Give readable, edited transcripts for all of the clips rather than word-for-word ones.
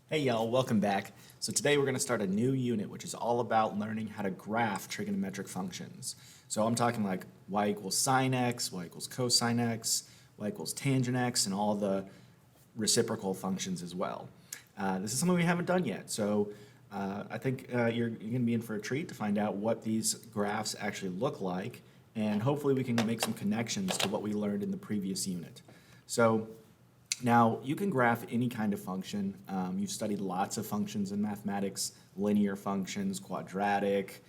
Hey y'all, welcome back. So today we're going to start a new unit which is all about learning how to graph trigonometric functions. So I'm talking like y equals sine x, y equals cosine x, y equals tangent x, and all the reciprocal functions as well. This is something we haven't done yet, so I think you're going to be in for a treat to find out what these graphs actually look like, and hopefully we can make some connections to what we learned in the previous unit. So now, you can graph any kind of function. You've studied lots of functions in mathematics, linear functions, quadratic,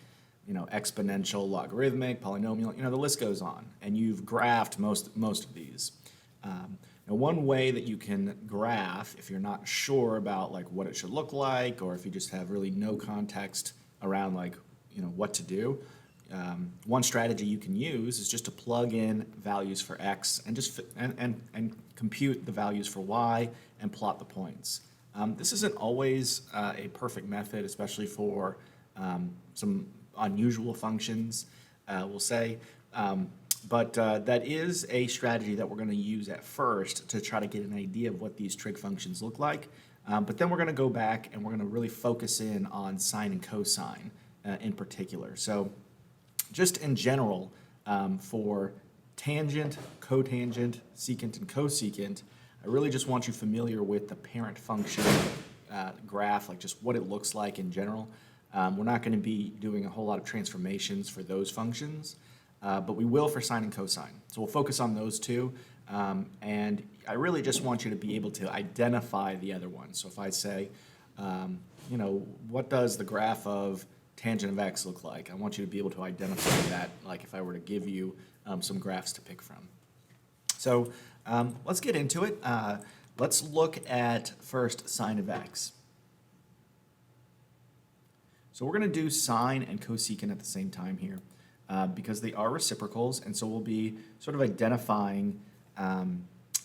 exponential, logarithmic, polynomial, the list goes on. And you've graphed most of these. Now, one way that you can graph, if you're not sure about like what it should look like, or if you just have really no context around what to do, one strategy you can use is just to plug in values for x and just and compute the values for y and plot the points. This isn't always a perfect method, especially for some unusual functions, we'll say. But that is a strategy that we're going to use at first to try to get an idea of what these trig functions look like. But then we're going to go back and we're going to really focus in on sine and cosine in particular. So just in general, for tangent, cotangent, secant, and cosecant, I really just want you familiar with the parent function graph, like just what it looks like in general. We're not going to be doing a whole lot of transformations for those functions, but we will for sine and cosine. So we'll focus on those two, and I really just want you to be able to identify the other ones. So if I say, what does the graph of tangent of x look like? I want you to be able to identify that, like if I were to give you some graphs to pick from. So let's get into it. Let's look at first sine of x. So we're going to do sine and cosecant at the same time here because they are reciprocals, and so we'll be sort of identifying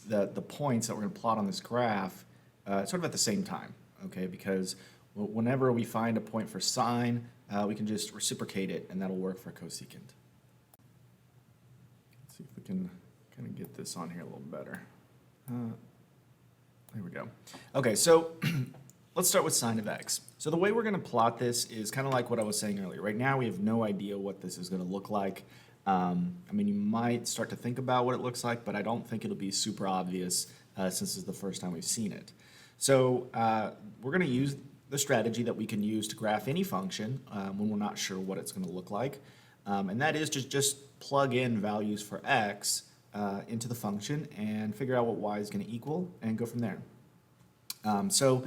the points that we're going to plot on this graph sort of at the same time, okay? Because whenever we find a point for sine, we can just reciprocate it, and that'll work for cosecant. Let's see if we can kind of get this on here a little better. There we go. Okay, so let's start with sine of x. So the way we're going to plot this is kind of like what I was saying earlier. Right now, we have no idea what this is going to look like. You might start to think about what it looks like, but I don't think it'll be super obvious since this is the first time we've seen it. So we're going to use the strategy that we can use to graph any function when we're not sure what it's going to look like. And that is just plug in values for x into the function and figure out what y is going to equal and go from there. So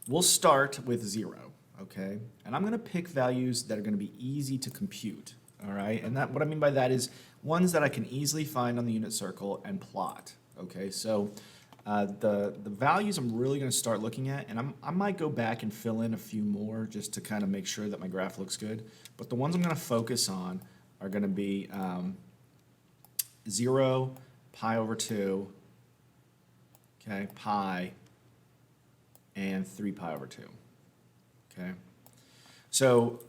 we'll start with 0, okay? And I'm going to pick values that are going to be easy to compute, all right? And what I mean by that is ones that I can easily find on the unit circle and plot, okay? So the values I'm really going to start looking at, and I might go back and fill in a few more just to kind of make sure that my graph looks good, but the ones I'm going to focus on are going to be 0, pi over 2, okay, pi, and 3 pi over 2, okay? So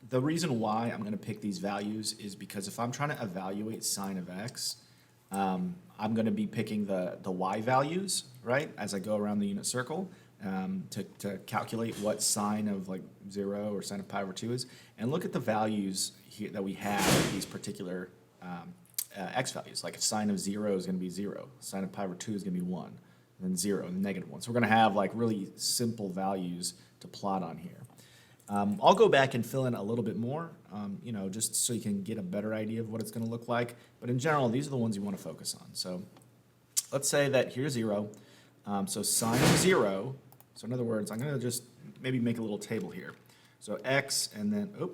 the reason why I'm going to pick these values is because if I'm trying to evaluate sine of x, I'm going to be picking the y values, right, as I go around the unit circle to calculate what sine of like 0 or sine of pi over 2 is, and look at the values here that we have of these particular x values. Like sine of 0 is going to be 0, sine of pi over 2 is going to be 1, and then 0, and negative 1. So we're going to have like really simple values to plot on here. I'll go back and fill in a little bit more, just so you can get a better idea of what it's going to look like. But in general, these are the ones you want to focus on. So let's say that here's 0. So sine of 0, so in other words, I'm going to just maybe make a little table here. So x and then, oh,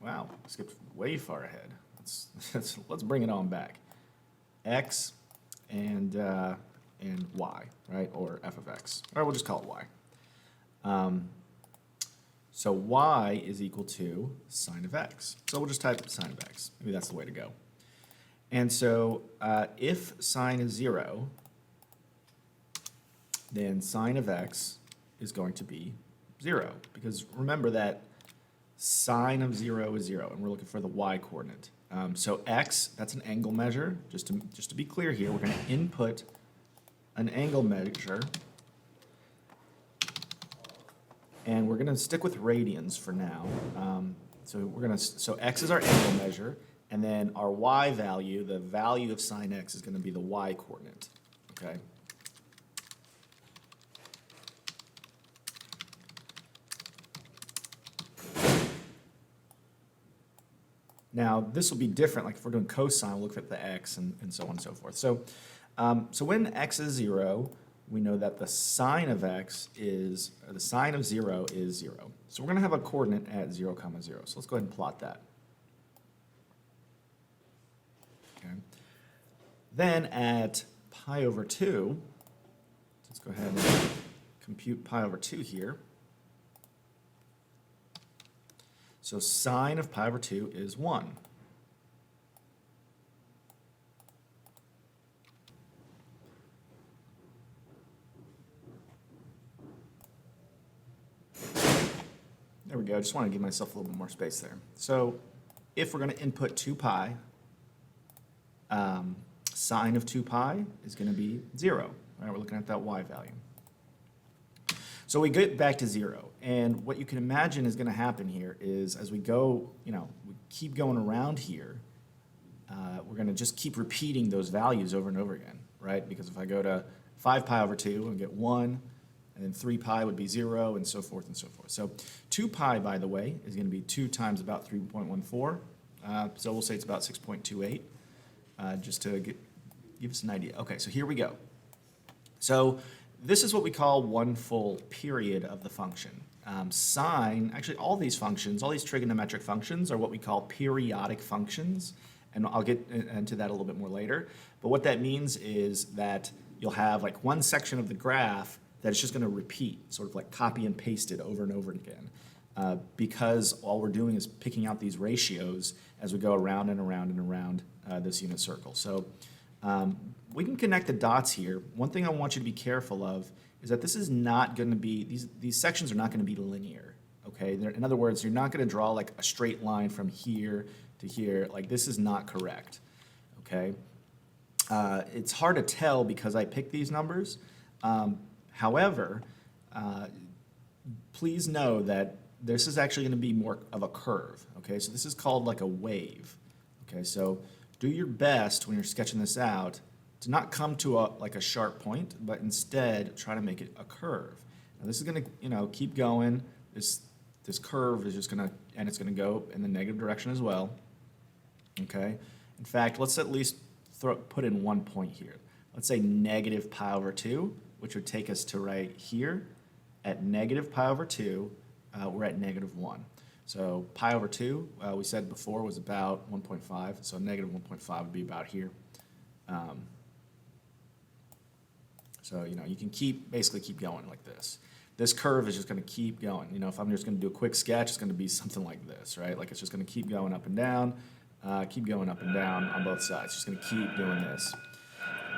wow, skipped way far ahead. Let's bring it on back. X and y, right, or f of x. Or we'll just call it y. So y is equal to sine of x. So we'll just type sine of x. Maybe that's the way to go. And so if sine is 0, then sine of x is going to be 0. Because remember that sine of 0 is 0, and we're looking for the y coordinate. So x, that's an angle measure. Just to be clear here, we're going to input an angle measure and we're going to stick with radians for now. So x is our angle measure, and then our y value, the value of sine x, is going to be the y coordinate. Okay. Now, this will be different, like if we're doing cosine, we'll look at the x and so on and so forth. So when x is 0, we know that the sine of x is, or the sine of 0 is 0. So we're going to have a coordinate at 0, 0. So let's go ahead and plot that. Okay. Then at pi over 2, let's go ahead and compute pi over 2 here. So sine of pi over 2 is 1. There we go. I just want to give myself a little bit more space there. So if we're going to input 2 pi, sine of 2 pi is going to be 0. Right? We're looking at that y value. So we get back to 0, and what you can imagine is going to happen here is as we go, we keep going around here, we're going to just keep repeating those values over and over again, right? Because if I go to 5 pi over 2, I'll get 1, and then 3 pi would be 0, and so forth and so forth. So 2 pi, by the way, is going to be 2 times about 3.14, so we'll say it's about 6.28, just to give us an idea. Okay, so here we go. So this is what we call one full period of the function. Sine, actually all these functions, all these trigonometric functions are what we call periodic functions, and I'll get into that a little bit more later. But what that means is that you'll have like one section of the graph that it's just going to repeat, sort of like copy and paste it over and over again, because all we're doing is picking out these ratios as we go around and around and around this unit circle. So we can connect the dots here. One thing I want you to be careful of is that this is not going to be, these sections are not going to be linear, okay? In other words, you're not going to draw like a straight line from here to here. Like this is not correct, okay? It's hard to tell because I picked these numbers. However, please know that this is actually going to be more of a curve, okay? So this is called like a wave, okay? So do your best when you're sketching this out to not come to a sharp point, but instead try to make it a curve. Now this is going to keep going. This curve is just going to, and it's going to go in the negative direction as well. Okay. In fact, let's at least put in one point here. Let's say negative pi over 2, which would take us to right here. At negative pi over 2, we're at negative 1. So pi over 2, we said before, was about 1.5. So negative 1.5 would be about here. So, you can basically keep going like this. This curve is just going to keep going. If I'm just going to do a quick sketch, it's going to be something like this, right? Like it's just going to keep going up and down on both sides. Just going to keep doing this.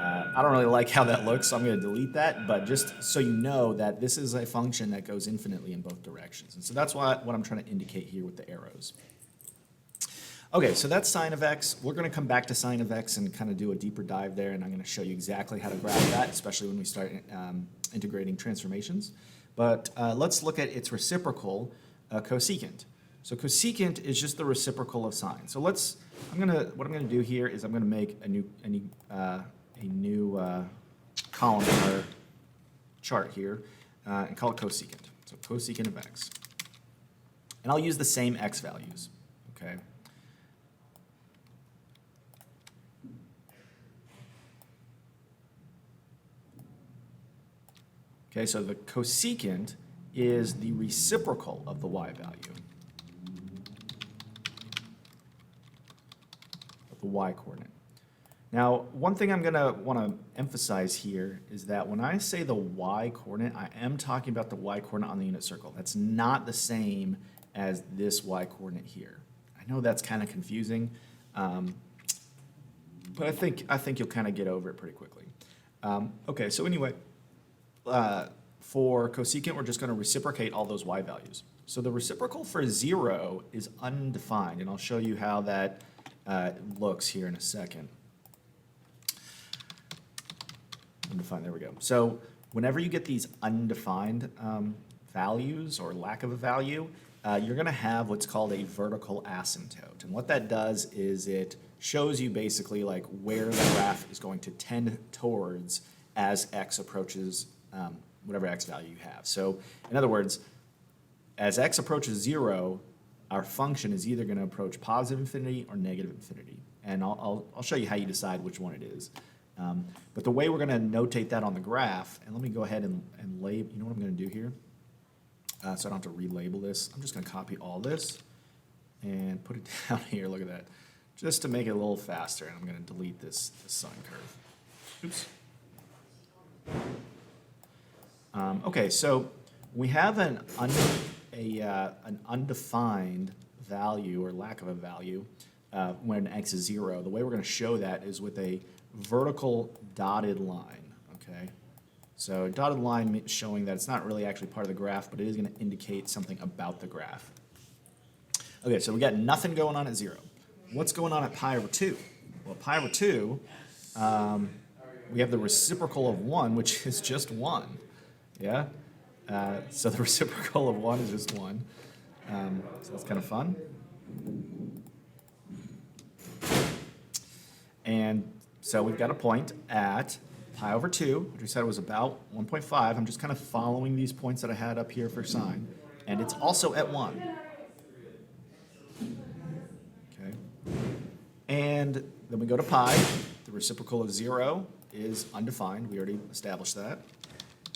I don't really like how that looks, so I'm going to delete that, but just so you know that this is a function that goes infinitely in both directions. And so that's what I'm trying to indicate here with the arrows. Okay, so that's sine of x. We're going to come back to sine of x and kind of do a deeper dive there, and I'm going to show you exactly how to graph that, especially when we start integrating transformations. But let's look at its reciprocal, cosecant. So cosecant is just the reciprocal of sine. So what I'm going to do here is I'm going to make a new column in our chart here and call it cosecant. So cosecant of x. And I'll use the same x values, okay? Okay, so the cosecant is the reciprocal of the y value, of the y coordinate. Now, one thing I'm going to want to emphasize here is that when I say the y coordinate, I am talking about the y coordinate on the unit circle. That's not the same as this y coordinate here. I know that's kind of confusing, but I think you'll kind of get over it pretty quickly. Okay, so anyway, for cosecant, we're just going to reciprocate all those y values. So the reciprocal for 0 is undefined, and I'll show you how that looks here in a second. Undefined, there we go. So whenever you get these undefined values or lack of a value, you're going to have what's called a vertical asymptote. And what that does is it shows you basically like where the graph is going to tend towards as x approaches whatever x value you have. So in other words, as x approaches 0, our function is either going to approach positive infinity or negative infinity. And I'll show you how you decide which one it is. But the way we're going to notate that on the graph, and let me go ahead and label, you know what I'm going to do here? So I don't have to relabel this. I'm just going to copy all this and put it down here. Look at that. Just to make it a little faster, and I'm going to delete this sine curve. Oops. Okay, so we have an undefined value or lack of a value when x is 0. The way we're going to show that is with a vertical dotted line, okay? So a dotted line showing that it's not really actually part of the graph, but it is going to indicate something about the graph. Okay, so we got nothing going on at 0. What's going on at pi over 2? Well, pi over 2, we have the reciprocal of 1, which is just 1. Yeah? So the reciprocal of 1 is just 1. So that's kind of fun. And so we've got a point at pi over 2, which we said was about 1.5. I'm just kind of following these points that I had up here for sine. And it's also at 1. Okay. And then we go to pi. The reciprocal of 0 is undefined. We already established that.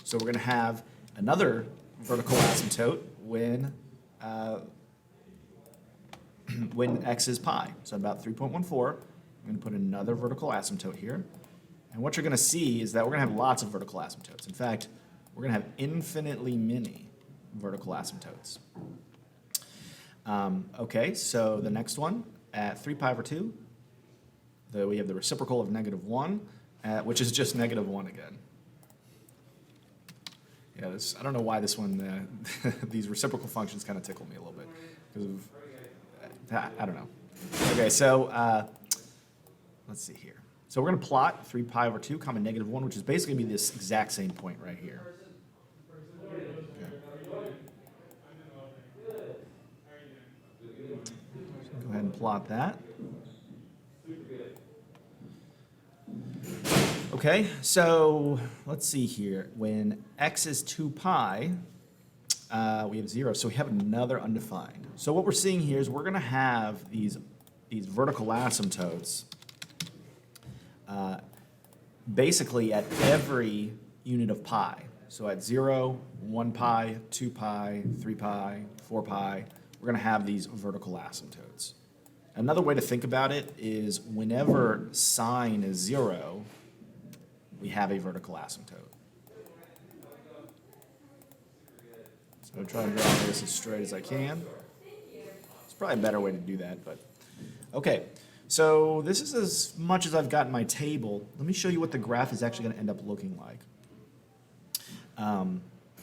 So we're going to have another vertical asymptote when x is pi. So about 3.14. I'm going to put another vertical asymptote here. And what you're going to see is that we're going to have lots of vertical asymptotes. In fact, we're going to have infinitely many vertical asymptotes. Okay, so the next one, at 3 pi over 2, we have the reciprocal of -1, which is just -1 again. Yeah, I don't know why this one, these reciprocal functions kind of tickle me a little bit. Because of, I don't know. Okay, so let's see here. So we're going to plot 3 pi over 2, comma -1, which is basically going to be this exact same point right here. Okay. So go ahead and plot that. Okay, so let's see here. When x is 2 pi, we have 0, so we have another undefined. So what we're seeing here is we're going to have these vertical asymptotes basically at every unit of pi. So at 0, 1 pi, 2 pi, 3 pi, 4 pi, we're going to have these vertical asymptotes. Another way to think about it is whenever sine is 0, we have a vertical asymptote. So I'm trying to draw this as straight as I can. It's probably a better way to do that, but okay. So this is as much as I've got in my table. Let me show you what the graph is actually going to end up looking like.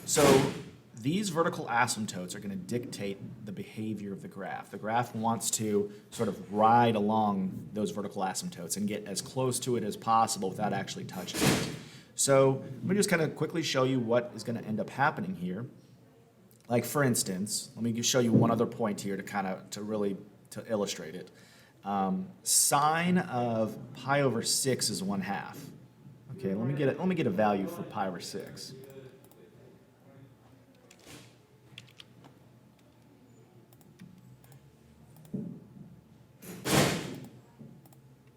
So these vertical asymptotes are going to dictate the behavior of the graph. The graph wants to sort of ride along those vertical asymptotes and get as close to it as possible without actually touching it. So let me just kind of quickly show you what is going to end up happening here. Like for instance, let me just show you one other point here to illustrate it. Sine of pi over 6 is 1/2. Okay, let me get a value for pi over 6.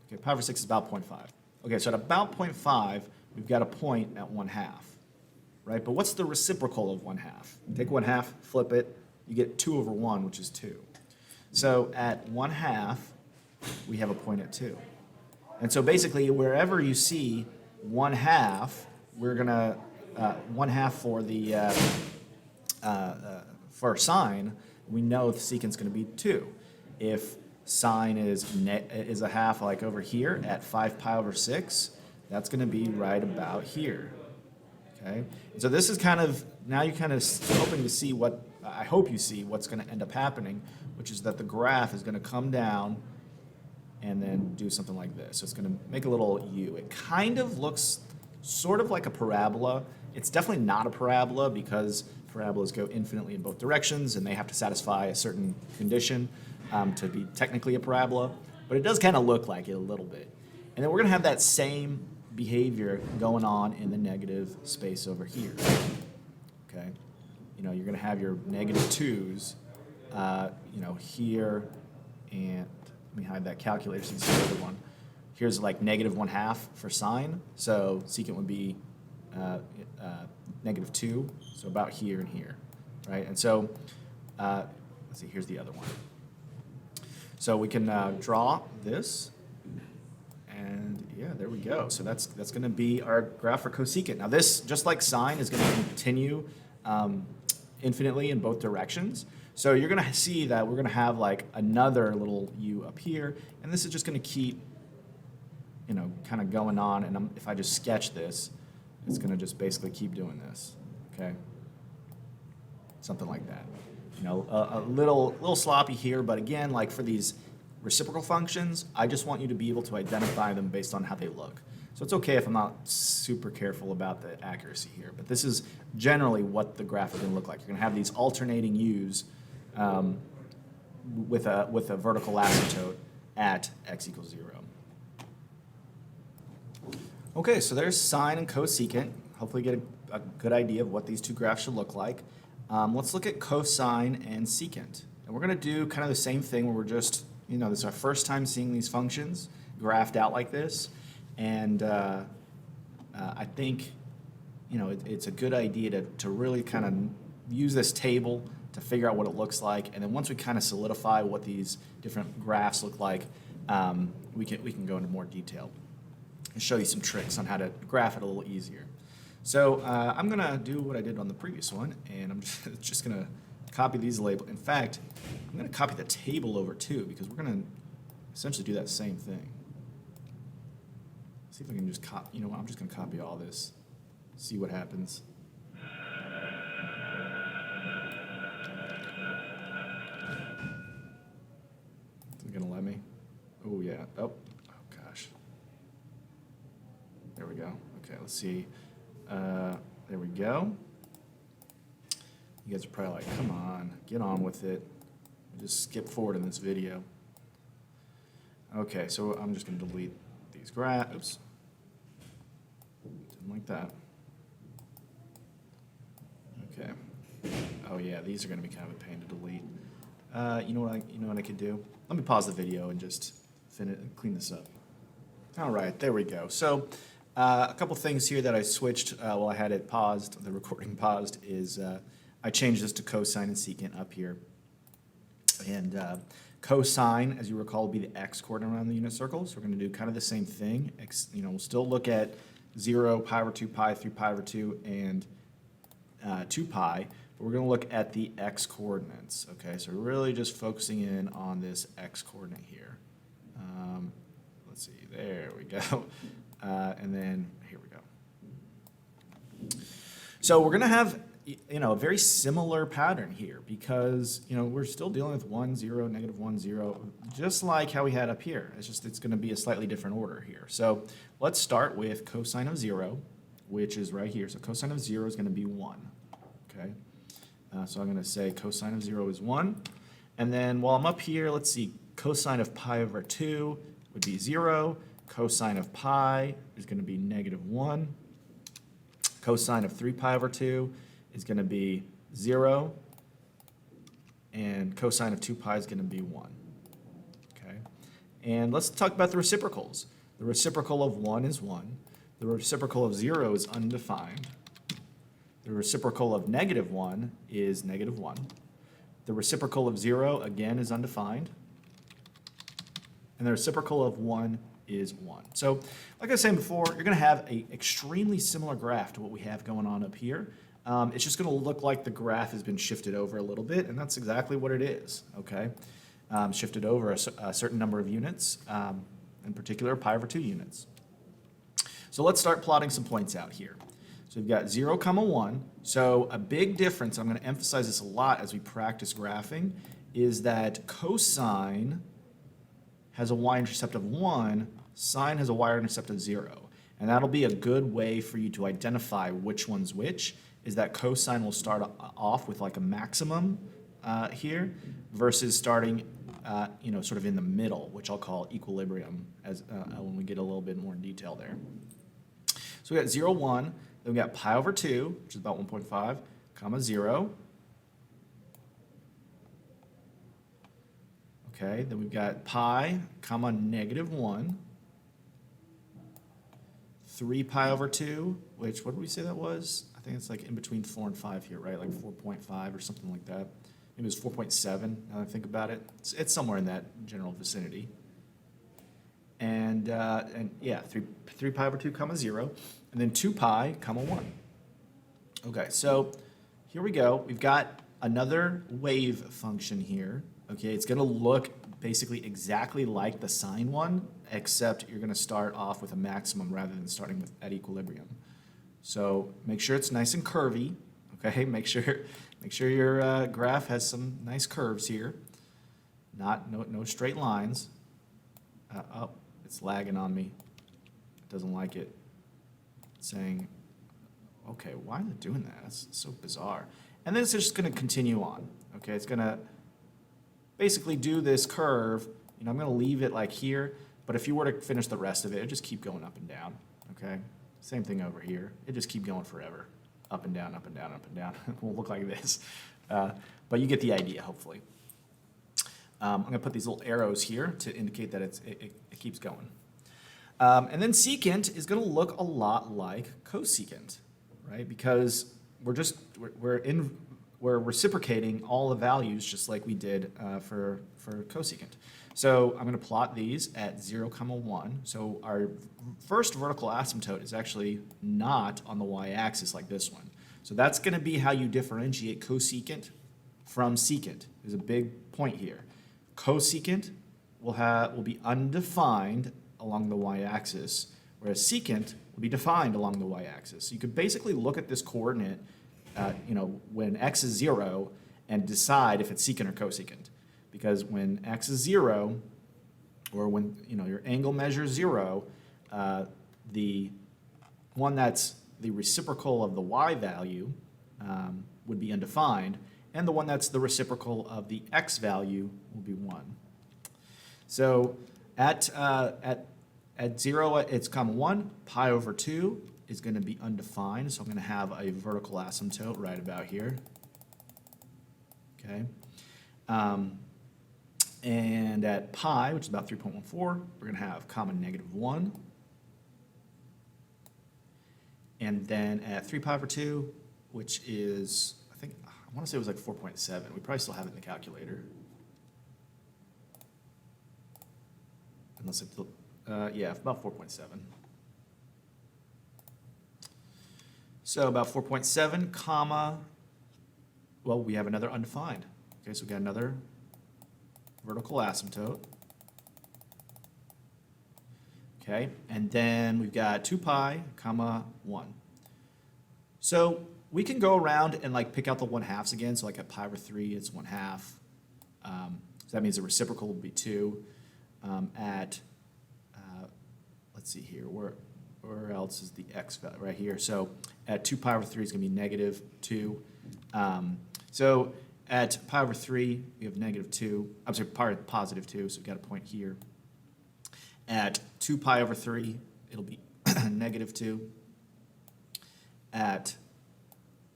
Okay, pi over 6 is about 0.5. Okay, so at about 0.5, we've got a point at 1/2, right? But what's the reciprocal of 1/2? Take 1/2, flip it, you get 2 over 1, which is 2. So at 1/2, we have a point at 2. And so basically, wherever you see 1/2, we're going to, 1/2 for the, for sine, we know the secant is going to be 2. If sine is a half like over here at 5 pi over 6, that's going to be right about here. Okay? And so this is kind of, now you're kind of hoping to see what, I hope you see what's going to end up happening, which is that the graph is going to come down and then do something like this. So it's going to make a little U. It kind of looks sort of like a parabola. It's definitely not a parabola because parabolas go infinitely in both directions, and they have to satisfy a certain condition to be technically a parabola. But it does kind of look like it a little bit. And then we're going to have that same behavior going on in the negative space over here. Okay? You know, you're going to have your negative 2's, you know, here, and let me hide that calculator since it's the other one. Here's like negative 1/2 for sine, so secant would be negative 2, so about here and here, right? And so, let's see, here's the other one. So we can draw this, and yeah, there we go. So that's going to be our graph for cosecant. Now this, just like sine, is going to continue infinitely in both directions. So you're going to see that we're going to have like another little u up here, and this is just going to keep, you know, kind of going on. And if I just sketch this, it's going to just basically keep doing this, okay? Something like that. You know, a little sloppy here, but again, like for these reciprocal functions, I just want you to be able to identify them based on how they look. So it's okay if I'm not super careful about the accuracy here, but this is generally what the graph is going to look like. You're going to have these alternating u's with a vertical asymptote at x equals 0. Okay, so there's sine and cosecant. Hopefully get a good idea of what these two graphs should look like. Let's look at cosine and secant. And we're going to do kind of the same thing where we're just, you know, this is our first time seeing these functions graphed out like this. And I think, you know, it's a good idea to really kind of use this table to figure out what it looks like. And then once we kind of solidify what these different graphs look like, we can go into more detail and show you some tricks on how to graph it a little easier. So I'm going to do what I did on the previous one, and I'm just going to copy these labels. In fact, I'm going to copy the table over too, because we're going to essentially do that same thing. See if I can just copy, you know what, I'm just going to copy all this, see what happens. Is it going to let me? Oh, yeah. Oh, gosh. There we go. Okay, let's see. There we go. You guys are probably like, come on, get on with it. Just skip forward in this video. Okay, so I'm just going to delete these graphs. Oops. Didn't like that. Okay. Oh yeah, these are going to be kind of a pain to delete. You know what I could do? Let me pause the video and just clean this up. All right, there we go. So a couple things here that I switched while I had it paused, the recording paused, is I changed this to cosine and secant up here. And cosine, as you recall, will be the x coordinate around the unit circle. So we're going to do kind of the same thing. We'll still look at 0, pi over 2 pi, 3 pi over 2, and 2 pi. But we're going to look at the x coordinates. Okay, so we're really just focusing in on this x coordinate here. Let's see, there we go. And then here we go. So we're going to have, you know, a very similar pattern here because, you know, we're still dealing with 1, 0, negative 1, 0, just like how we had up here. It's going to be a slightly different order here. So let's start with cosine of 0, which is right here. So cosine of 0 is going to be 1. Okay. So I'm going to say cosine of 0 is 1. And then while I'm up here, let's see, cosine of pi over 2 would be 0. Cosine of pi is going to be negative 1. Cosine of 3 pi over 2 is going to be 0. And cosine of 2 pi is going to be 1. Okay? And let's talk about the reciprocals. The reciprocal of 1 is 1. The reciprocal of 0 is undefined. The reciprocal of negative 1 is negative 1. The reciprocal of 0, again, is undefined. And the reciprocal of 1 is 1. So, like I was saying before, you're going to have an extremely similar graph to what we have going on up here. It's just going to look like the graph has been shifted over a little bit, and that's exactly what it is, okay? Shifted over a certain number of units, in particular pi over 2 units. So let's start plotting some points out here. So we've got 0, 1. So a big difference, I'm going to emphasize this a lot as we practice graphing, is that cosine has a y-intercept of 1, sine has a y-intercept of 0. And that'll be a good way for you to identify which one's which is that cosine will start off with like a maximum here versus starting sort of in the middle, which I'll call equilibrium as when we get a little bit more in detail there. So we got 0, 1, then we got pi over 2, which is about 1.5, comma 0. Okay, then we've got pi, comma negative 1, 3 pi over 2, which, what did we say that was? I think it's like in between 4 and 5 here, right? Like 4.5 or something like that. Maybe it was 4.7, now that I think about it. It's somewhere in that general vicinity. And yeah, 3 pi over 2, comma 0, and then 2 pi, comma 1. Okay, so here we go. We've got another wave function here. Okay, it's going to look basically exactly like the sine one, except you're going to start off with a maximum rather than starting with at equilibrium. So make sure it's nice and curvy. Okay, make sure your graph has some nice curves here. No straight lines. Oh, it's lagging on me. It doesn't like it. It's saying, okay, why is it doing that? That's so bizarre. And then it's just going to continue on. Okay, it's going to basically do this curve. I'm going to leave it like here, but if you were to finish the rest of it, it'd just keep going up and down. Okay, same thing over here. It just keep going forever, up and down, up and down, up and down. It won't look like this, but you get the idea, hopefully. I'm going to put these little arrows here to indicate that it keeps going. And then secant is going to look a lot like cosecant, right? Because we're reciprocating all the values just like we did for cosecant. So I'm going to plot these at 0, 1. So our first vertical asymptote is actually not on the y-axis like this one. So that's going to be how you differentiate cosecant from secant. There's a big point here. Cosecant will be undefined along the y-axis, whereas secant will be defined along the y-axis. So you could basically look at this coordinate when x is 0 and decide if it's secant or cosecant. Because when x is 0, or when your angle measures 0, the one that's the reciprocal of the y value would be undefined, and the one that's the reciprocal of the x value will be 1. So at 0, it's comma 1, pi over 2 is going to be undefined, so I'm going to have a vertical asymptote right about here. Okay. And at pi, which is about 3.14, we're going to have comma negative 1. And then at 3 pi over 2, which is, I want to say it was like 4.7. We probably still have it in the calculator. Unless it's, yeah, about 4.7. So about 4.7, comma, well, we have another undefined. Okay, so we got another vertical asymptote. Okay, and then we've got 2 pi, comma 1. So we can go around and like pick out the 1/2s again. So like at pi over 3, it's 1/2. So that means the reciprocal will be 2. Let's see here, where else is the x value? Right here. So at 2 pi over 3 is going to be negative 2. So at pi over 3, we have negative 2. I'm sorry, positive 2, so we've got a point here. At 2 pi over 3, it'll be negative 2. At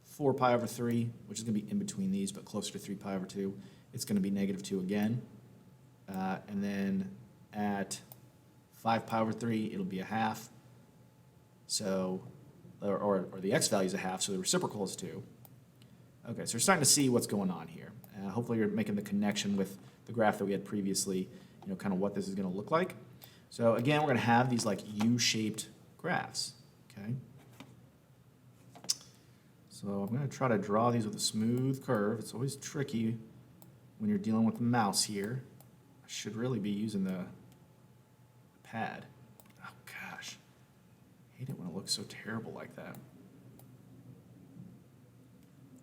4 pi over 3, which is going to be in between these, but closer to 3 pi over 2, it's going to be negative 2 again. And then at 5 pi over 3, it'll be 1/2. So, or the x value is 1/2, so the reciprocal is 2. Okay, so we're starting to see what's going on here. Hopefully you're making the connection with the graph that we had previously, kind of what this is going to look like. So again, we're going to have these like U-shaped graphs, okay? So I'm going to try to draw these with a smooth curve. It's always tricky when you're dealing with the mouse here. I should really be using the pad. Oh gosh, I hate it when it looks so terrible like that.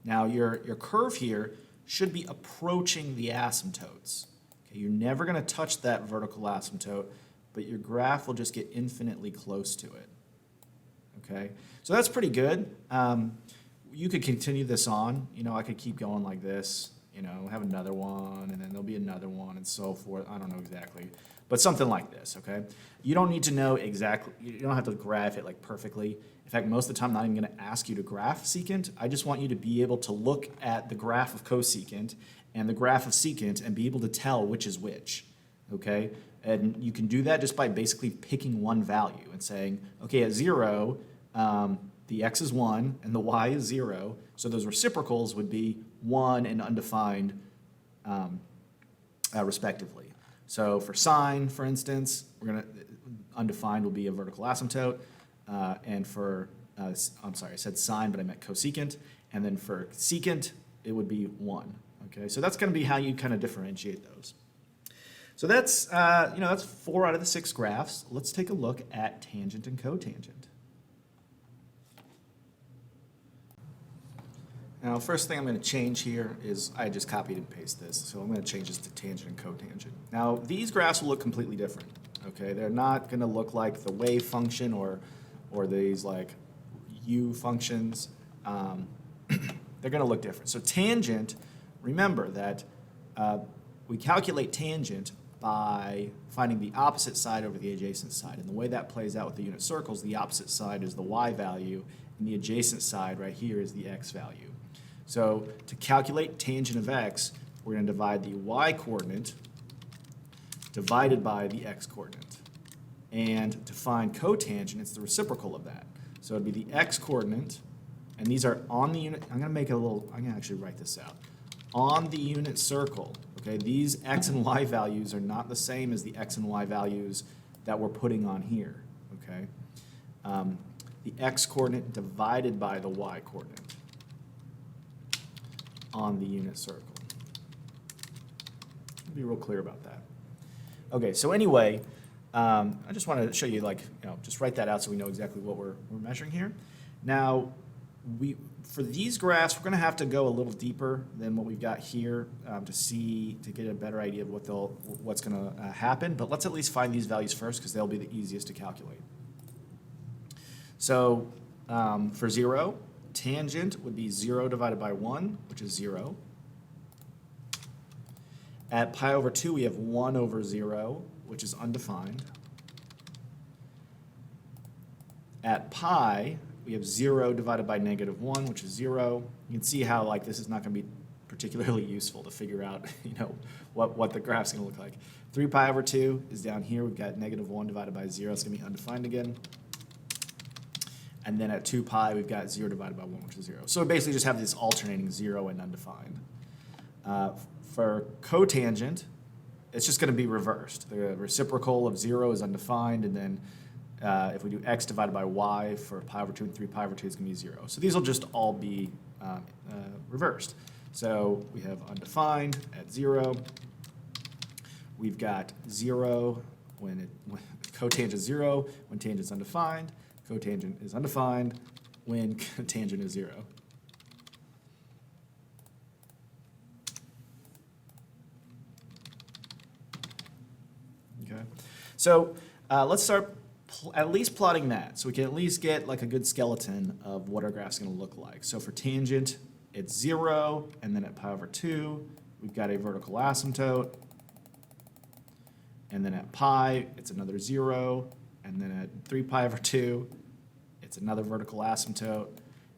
Now your curve here should be approaching the asymptotes. Okay, you're never going to touch that vertical asymptote, but your graph will just get infinitely close to it. Okay, so that's pretty good. you could continue this on. You know, I could keep going like this, you know, have another one, and then there'll be another one, and so forth. I don't know exactly, but something like this, okay? You don't need to know exactly, you don't have to graph it like perfectly. In fact, most of the time, I'm not even gonna ask you to graph secant. I just want you to be able to look at the graph of cosecant and the graph of secant and be able to tell which is which, okay? And you can do that just by basically picking one value and saying, okay, at 0, the x is 1 and the y is 0. So those reciprocals would be 1 and undefined respectively. So for sine, for instance, undefined will be a vertical asymptote. And for, I'm sorry, I said sine, but I meant cosecant. And then for secant, it would be 1. Okay, so that's going to be how you kind of differentiate those. So that's, that's 4 out of the 6 graphs. Let's take a look at tangent and cotangent. Now, first thing I'm going to change here is I just copied and pasted this, so I'm going to change this to tangent and cotangent. Now, these graphs will look completely different, okay? They're not going to look like the wave function or these like u functions. They're going to look different. So tangent, remember that we calculate tangent by finding the opposite side over the adjacent side. And the way that plays out with the unit circles, the opposite side is the y value, and the adjacent side right here is the x value. So to calculate tangent of x, we're going to divide the y coordinate divided by the x coordinate. And to find cotangent, it's the reciprocal of that. So it'd be the x coordinate, and these are on the unit. I'm going to make it a little, I'm going to actually write this out. On the unit circle, okay, these x and y values are not the same as the x and y values that we're putting on here, okay? The x coordinate divided by the y coordinate on the unit circle. I'll be real clear about that. Okay, so anyway, I just want to show you, like, just write that out so we know exactly what we're measuring here. Now, for these graphs, we're going to have to go a little deeper than what we've got here to get a better idea of what's going to happen. But let's at least find these values first because they'll be the easiest to calculate. So for 0, tangent would be 0 divided by 1, which is 0. At pi over 2, we have 1 over 0, which is undefined. At pi, we have 0 divided by negative 1, which is 0. You can see how this is not going to be particularly useful to figure out what the graph's going to look like. 3 pi over 2 is down here. We've got negative 1 divided by 0. It's going to be undefined again. And then at 2 pi, we've got 0 divided by 1, which is 0. So we basically just have this alternating 0 and undefined. For cotangent, it's just going to be reversed. The reciprocal of 0 is undefined, and then if we do x divided by y for pi over 2 and 3 pi over 2 is going to be 0. So these will just all be reversed. So we have undefined at 0. We've got 0 when cotangent is 0, when tangent is undefined. Cotangent is undefined when tangent is 0. Okay, so let's start at least plotting that, so we can at least get a good skeleton of what our graph's going to look like. So for tangent, it's 0, and then at pi over 2, we've got a vertical asymptote, and then at pi, it's another 0, and then at 3 pi over 2, it's another vertical asymptote.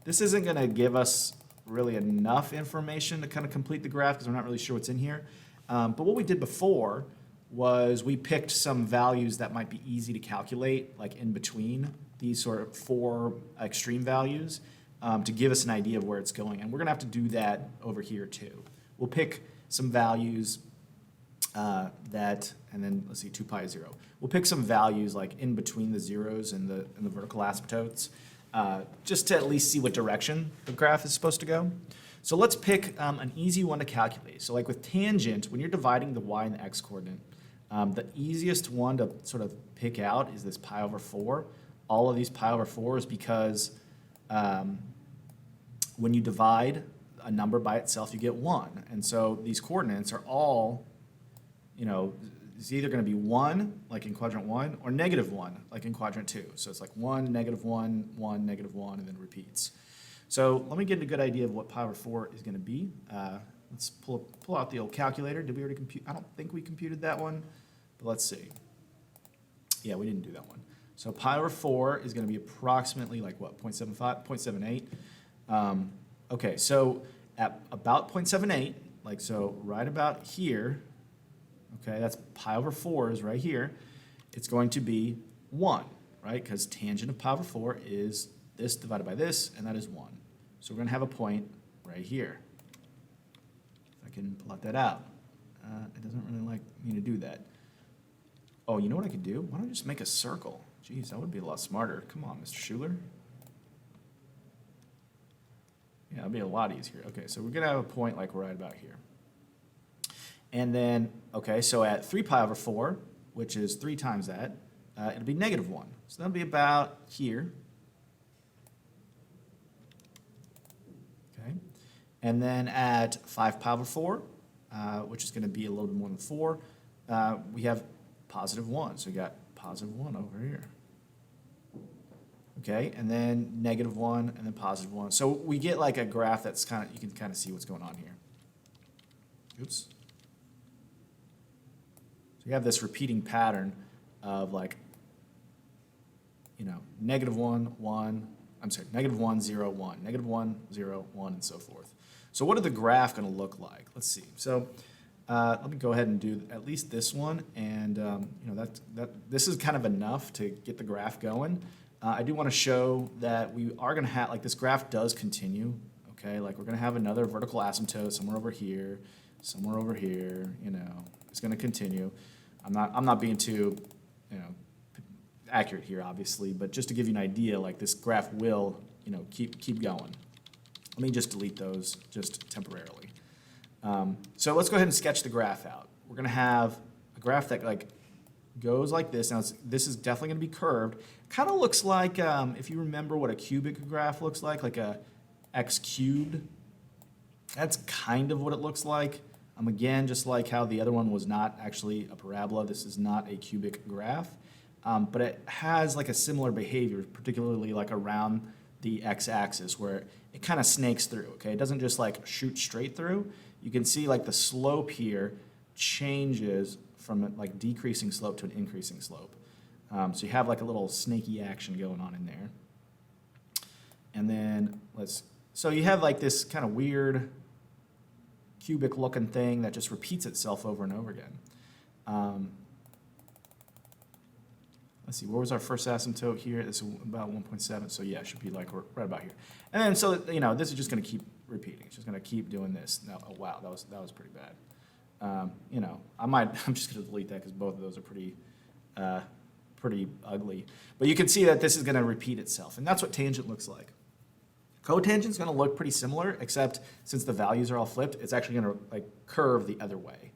This isn't going to give us really enough information to kind of complete the graph because we're not really sure what's in here. But what we did before was we picked some values that might be easy to calculate, like in between these sort of 4 extreme values, to give us an idea of where it's going. And we're going to have to do that over here too. We'll pick some values and then let's see, 2 pi is 0. We'll pick some values like in between the zeros and the vertical asymptotes, just to at least see what direction the graph is supposed to go. So let's pick an easy one to calculate. So like with tangent, when you're dividing the y and the x coordinate, the easiest one to sort of pick out is this pi over 4. All of these pi over 4s because when you divide a number by itself, you get 1. And so these coordinates are all, it's either going to be 1, like in quadrant 1, or negative 1, like in quadrant 2. So it's like 1, negative 1, 1, negative 1, and then repeats. So let me get a good idea of what pi over 4 is going to be. Let's pull out the old calculator. Did we already compute? I don't think we computed that one, but let's see. Yeah, we didn't do that one. So pi over 4 is going to be approximately like what, 0.75, 0.78? Okay, so at about 0.78, like so right about here, okay, that's pi over 4 is right here. It's going to be 1, right? Because tangent of pi over 4 is this divided by this, and that is 1. So we're going to have a point right here. If I can plot that out. It doesn't really like me to do that. Oh, you know what I could do? Why don't I just make a circle? Geez, that would be a lot smarter. Come on, Mr. Schuler. Yeah, it'll be a lot easier. Okay, so we're going to have a point like right about here. And then, okay, so at 3 pi over 4, which is 3 times that, it'll be negative 1. So that'll be about here. Okay. And then at 5 pi over 4, which is going to be a little bit more than 4, we have positive 1. So we got positive 1 over here. Okay, and then negative 1, and then positive 1. So we get like a graph that's kind of, you can kind of see what's going on here. Oops. So you have this repeating pattern of like, you know, negative 1, 1, I'm sorry, negative 1, 0, 1, negative 1, 0, 1, and so forth. So what are the graph going to look like? Let's see. So let me go ahead and do at least this one, and you know this is kind of enough to get the graph going. I do want to show that we are going to have, like this graph does continue, okay? Like we're going to have another vertical asymptote somewhere over here, you know, it's going to continue. I'm not being too, you know, accurate here, obviously, but just to give you an idea, like this graph will, you know, keep going. Let me just delete those just temporarily. So let's go ahead and sketch the graph out. We're going to have a graph that like goes like this. Now this is definitely going to be curved. Kind of looks like, if you remember what a cubic graph looks like a x cubed. That's kind of what it looks like. Again, just like how the other one was not actually a parabola, this is not a cubic graph. But it has like a similar behavior, particularly like around the x-axis where it kind of snakes through, okay? It doesn't just like shoot straight through. You can see like the slope here changes from like decreasing slope to an increasing slope. So you have like a little snaky action going on in there. And then so you have like this kind of weird cubic looking thing that just repeats itself over and over again. Let's see, where was our first asymptote here? This is about 1.7, so yeah, it should be like right about here. And then, so, you know, this is just going to keep repeating. It's just going to keep doing this. Now, oh, wow, that was pretty bad. You know, I'm just going to delete that because both of those are pretty ugly. But you can see that this is going to repeat itself, and that's what tangent looks like. Cotangent is going to look pretty similar, except since the values are all flipped, it's actually going to like curve the other way.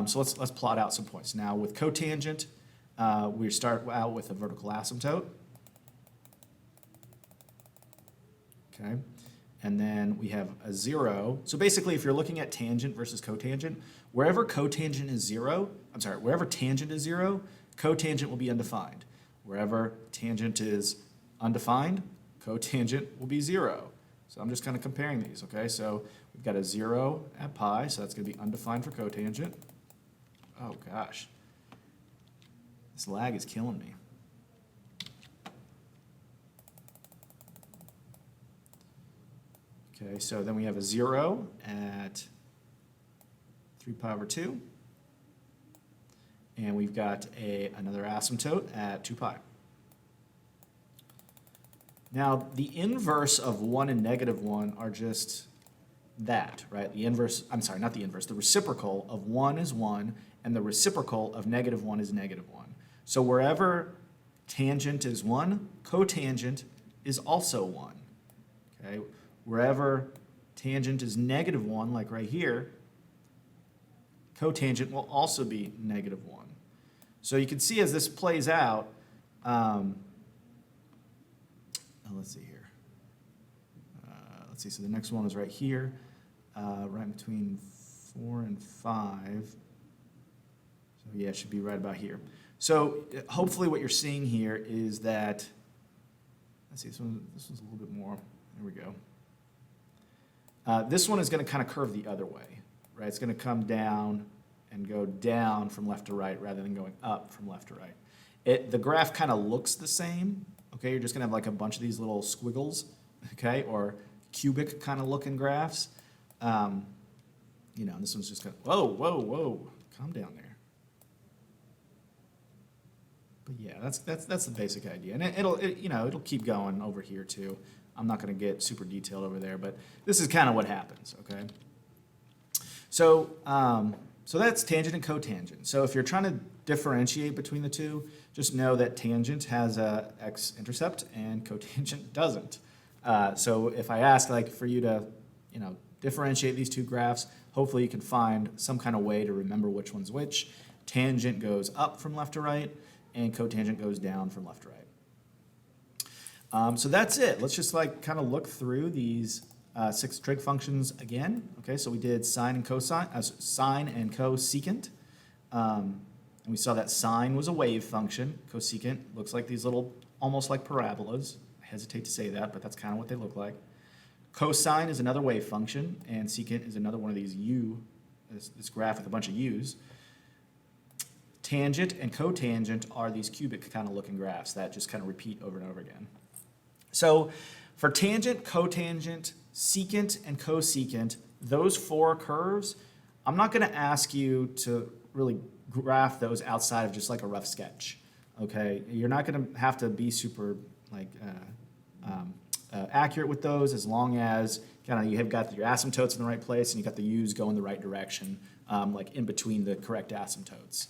So let's plot out some points. Now, with cotangent, we start out with a vertical asymptote, okay, and then we have a 0. So basically, if you're looking at tangent versus cotangent, wherever tangent is 0, cotangent will be undefined. Wherever tangent is undefined, cotangent will be 0. So I'm just kind of comparing these, okay? So we've got a 0 at pi, so that's going to be undefined for cotangent. Oh, gosh. This lag is killing me. Okay, so then we have a 0 at 3 pi over 2. And we've got another asymptote at 2 pi. Now, the inverse of 1 and negative 1 are just that, right? The inverse, I'm sorry, not the inverse. The reciprocal of 1 is 1, and the reciprocal of negative 1 is negative 1. So wherever tangent is 1, cotangent is also 1. Okay? Wherever tangent is negative 1, like right here, cotangent will also be negative 1. So you can see as this plays out, let's see here. Let's see, so the next one is right here, right between 4 and 5. So yeah, it should be right about here. So hopefully what you're seeing here is that, let's see, this one's a little bit more, there we go. This one is going to kind of curve the other way, right? It's going to come down and go down from left to right rather than going up from left to right. The graph kind of looks the same, okay? You're just going to have like a bunch of these little squiggles, okay, or cubic kind of looking graphs. You know, this one's just going to, whoa, calm down there. But yeah, that's the basic idea, and it'll keep going over here too. I'm not going to get super detailed over there, but this is kind of what happens, okay? So so that's tangent and cotangent. So if you're trying to differentiate between the two, just know that tangent has a x-intercept and cotangent doesn't. So if I ask like for you to, differentiate these two graphs, hopefully you can find some kind of way to remember which one's which. Tangent goes up from left to right, and cotangent goes down from left to right. So that's it. Let's just like kind of look through these 6 trig functions again. Okay, so we did sine and cosine, sine and cosecant. And we saw that sine was a wave function. Cosecant looks like these little, almost like parabolas. I hesitate to say that, but that's kind of what they look like. Cosine is another wave function, and secant is another one of these this graph with a bunch of u's. Tangent and cotangent are these cubic kind of looking graphs that just kind of repeat over and over again. So for tangent, cotangent, secant, and cosecant, those 4 curves, I'm not going to ask you to really graph those outside of just like a rough sketch, okay? You're not going to have to be super like accurate with those, as long as kind of you have got your asymptotes in the right place and you got the u's going the right direction, like in between the correct asymptotes.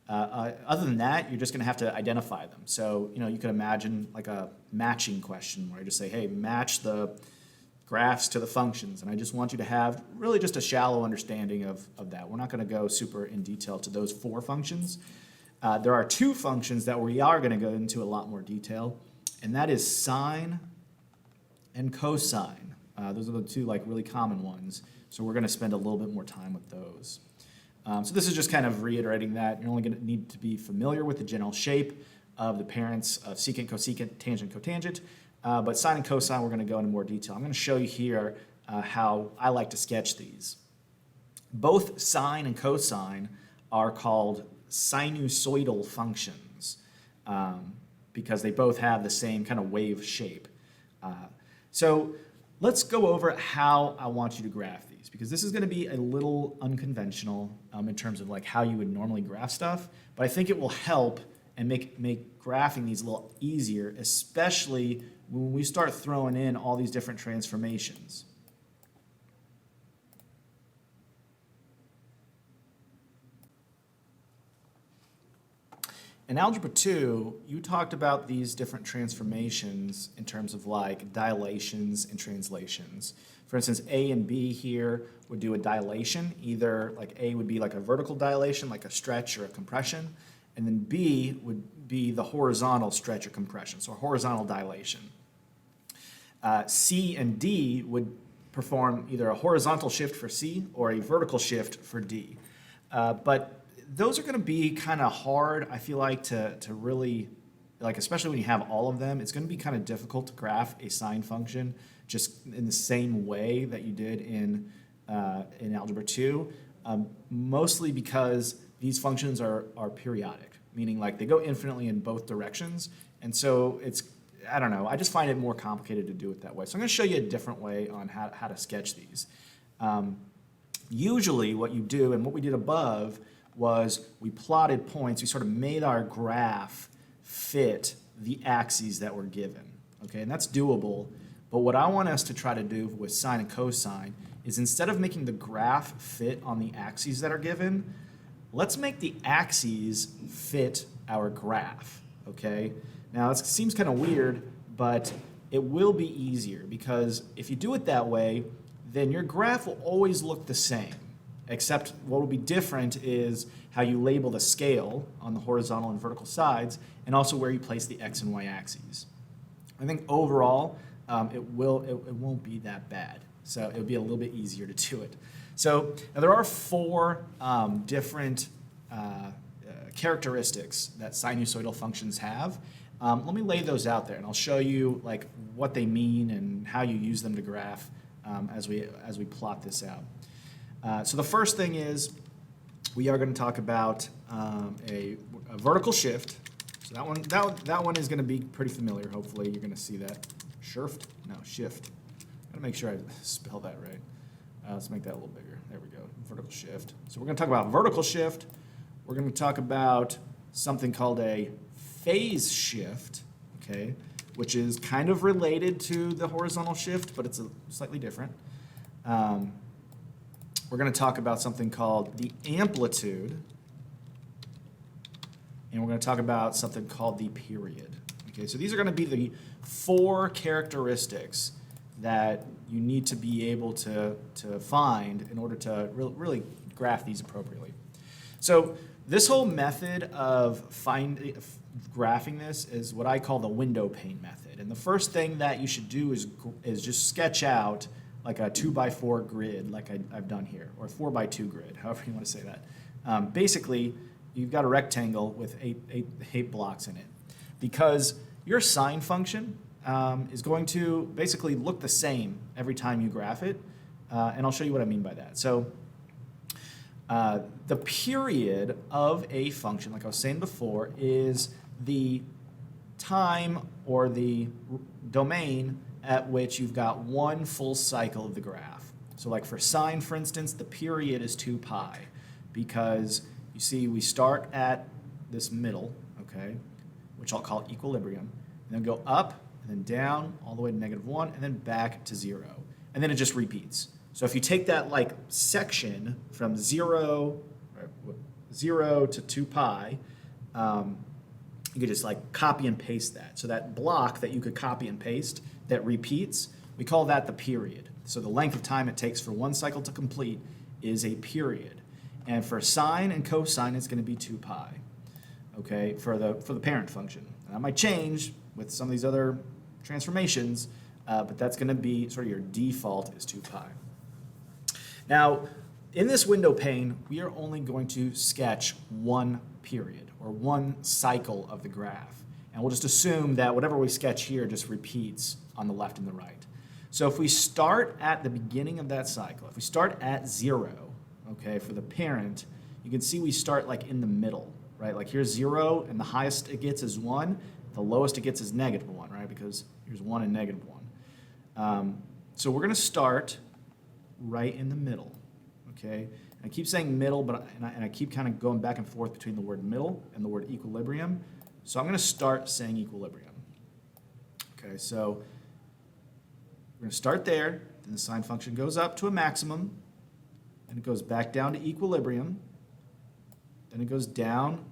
Other than that, you're just going to have to identify them. So, you could imagine like a matching question where I just say, hey, match the graphs to the functions. And I just want you to have really just a shallow understanding of that. We're not going to go super in detail to those 4 functions. There are 2 functions that we are going to go into a lot more detail, and that is sine and cosine. Those are the 2 like really common ones. So we're going to spend a little bit more time with those. So this is just kind of reiterating that. You're only going to need to be familiar with the general shape of the parents of secant, cosecant, tangent, cotangent. But sine and cosine, we're going to go into more detail. I'm going to show you here how I like to sketch these. Both sine and cosine are called sinusoidal functions because they both have the same kind of wave shape. So let's go over how I want you to graph these, because this is going to be a little unconventional in terms of like how you would normally graph stuff, but I think it will help and make graphing these a little easier, especially when we start throwing in all these different transformations. In Algebra 2, you talked about these different transformations in terms of like dilations and translations. For instance, A and B here would do a dilation. Either like A would be like a vertical dilation, like a stretch or a compression, and then B would be the horizontal stretch or compression, so a horizontal dilation. C and D would perform either a horizontal shift for C or a vertical shift for D. But those are going to be kind of hard, I feel like, to really, like, especially when you have all of them, it's going to be kind of difficult to graph a sine function just in the same way that you did in Algebra 2, mostly because these functions are periodic, meaning like they go infinitely in both directions, and so it's, I don't know, I just find it more complicated to do it that way. So I'm going to show you a different way on how to sketch these. Usually what you do, and what we did above, was we plotted points. We sort of made our graph fit the axes that were given, okay? And that's doable, but what I want us to try to do with sine and cosine is, instead of making the graph fit on the axes that are given, let's make the axes fit our graph, okay? Now, it seems kind of weird, but it will be easier, because if you do it that way, then your graph will always look the same. Except what will be different is how you label the scale on the horizontal and vertical sides, and also where you place the x and y axes. I think overall, it won't be that bad. So it'll be a little bit easier to do it. So now there are 4 different characteristics that sinusoidal functions have. Let me lay those out there, and I'll show you like what they mean and how you use them to graph as we plot this out. So the first thing is we are going to talk about a vertical shift. So that one is going to be pretty familiar. Hopefully you're going to see that. Shift? No, shift. Got to make sure I spell that right. Let's make that a little bigger. There we go. Vertical shift. So we're going to talk about vertical shift. We're going to talk about something called a phase shift, okay, which is kind of related to the horizontal shift, but it's slightly different. We're going to talk about something called the amplitude, and we're going to talk about something called the period. Okay, so these are going to be the 4 characteristics that you need to be able to find in order to really graph these appropriately. So this whole method of graphing this is what I call the window pane method. And the first thing that you should do is just sketch out like a 2x4 grid like I've done here, or 4x2 grid, however you want to say that. Basically, you've got a rectangle with eight blocks in it. Because your sine function is going to basically look the same every time you graph it, and I'll show you what I mean by that. So the period of a function, like I was saying before, is the time or the domain at which you've got one full cycle of the graph. So like for sine, for instance, the period is 2 pi, because you see we start at this middle, okay, which I'll call equilibrium, and then go up and then down all the way to -1 and then back to 0. And then it just repeats. So if you take that like section from 0 to 2 pi, you could just like copy and paste that. So that block that you could copy and paste that repeats, we call that the period. So the length of time it takes for one cycle to complete is a period. And for sine and cosine, it's going to be 2 pi, okay, for the parent function. And that might change with some of these other transformations, but that's going to be sort of your default is 2 pi. Now, in this window pane, we are only going to sketch one period or one cycle of the graph. And we'll just assume that whatever we sketch here just repeats on the left and the right. So if we start at the beginning of that cycle, if we start at 0, okay, for the parent, you can see we start like in the middle, right? Like here's 0, and the highest it gets is 1. The lowest it gets is -1, right? Because here's 1 and -1. So we're going to start right in the middle, okay? I keep saying middle, but I keep kind of going back and forth between the word middle and the word equilibrium. So I'm going to start saying equilibrium. Okay, so we're going to start there. Then the sine function goes up to a maximum, and it goes back down to equilibrium. Then it goes down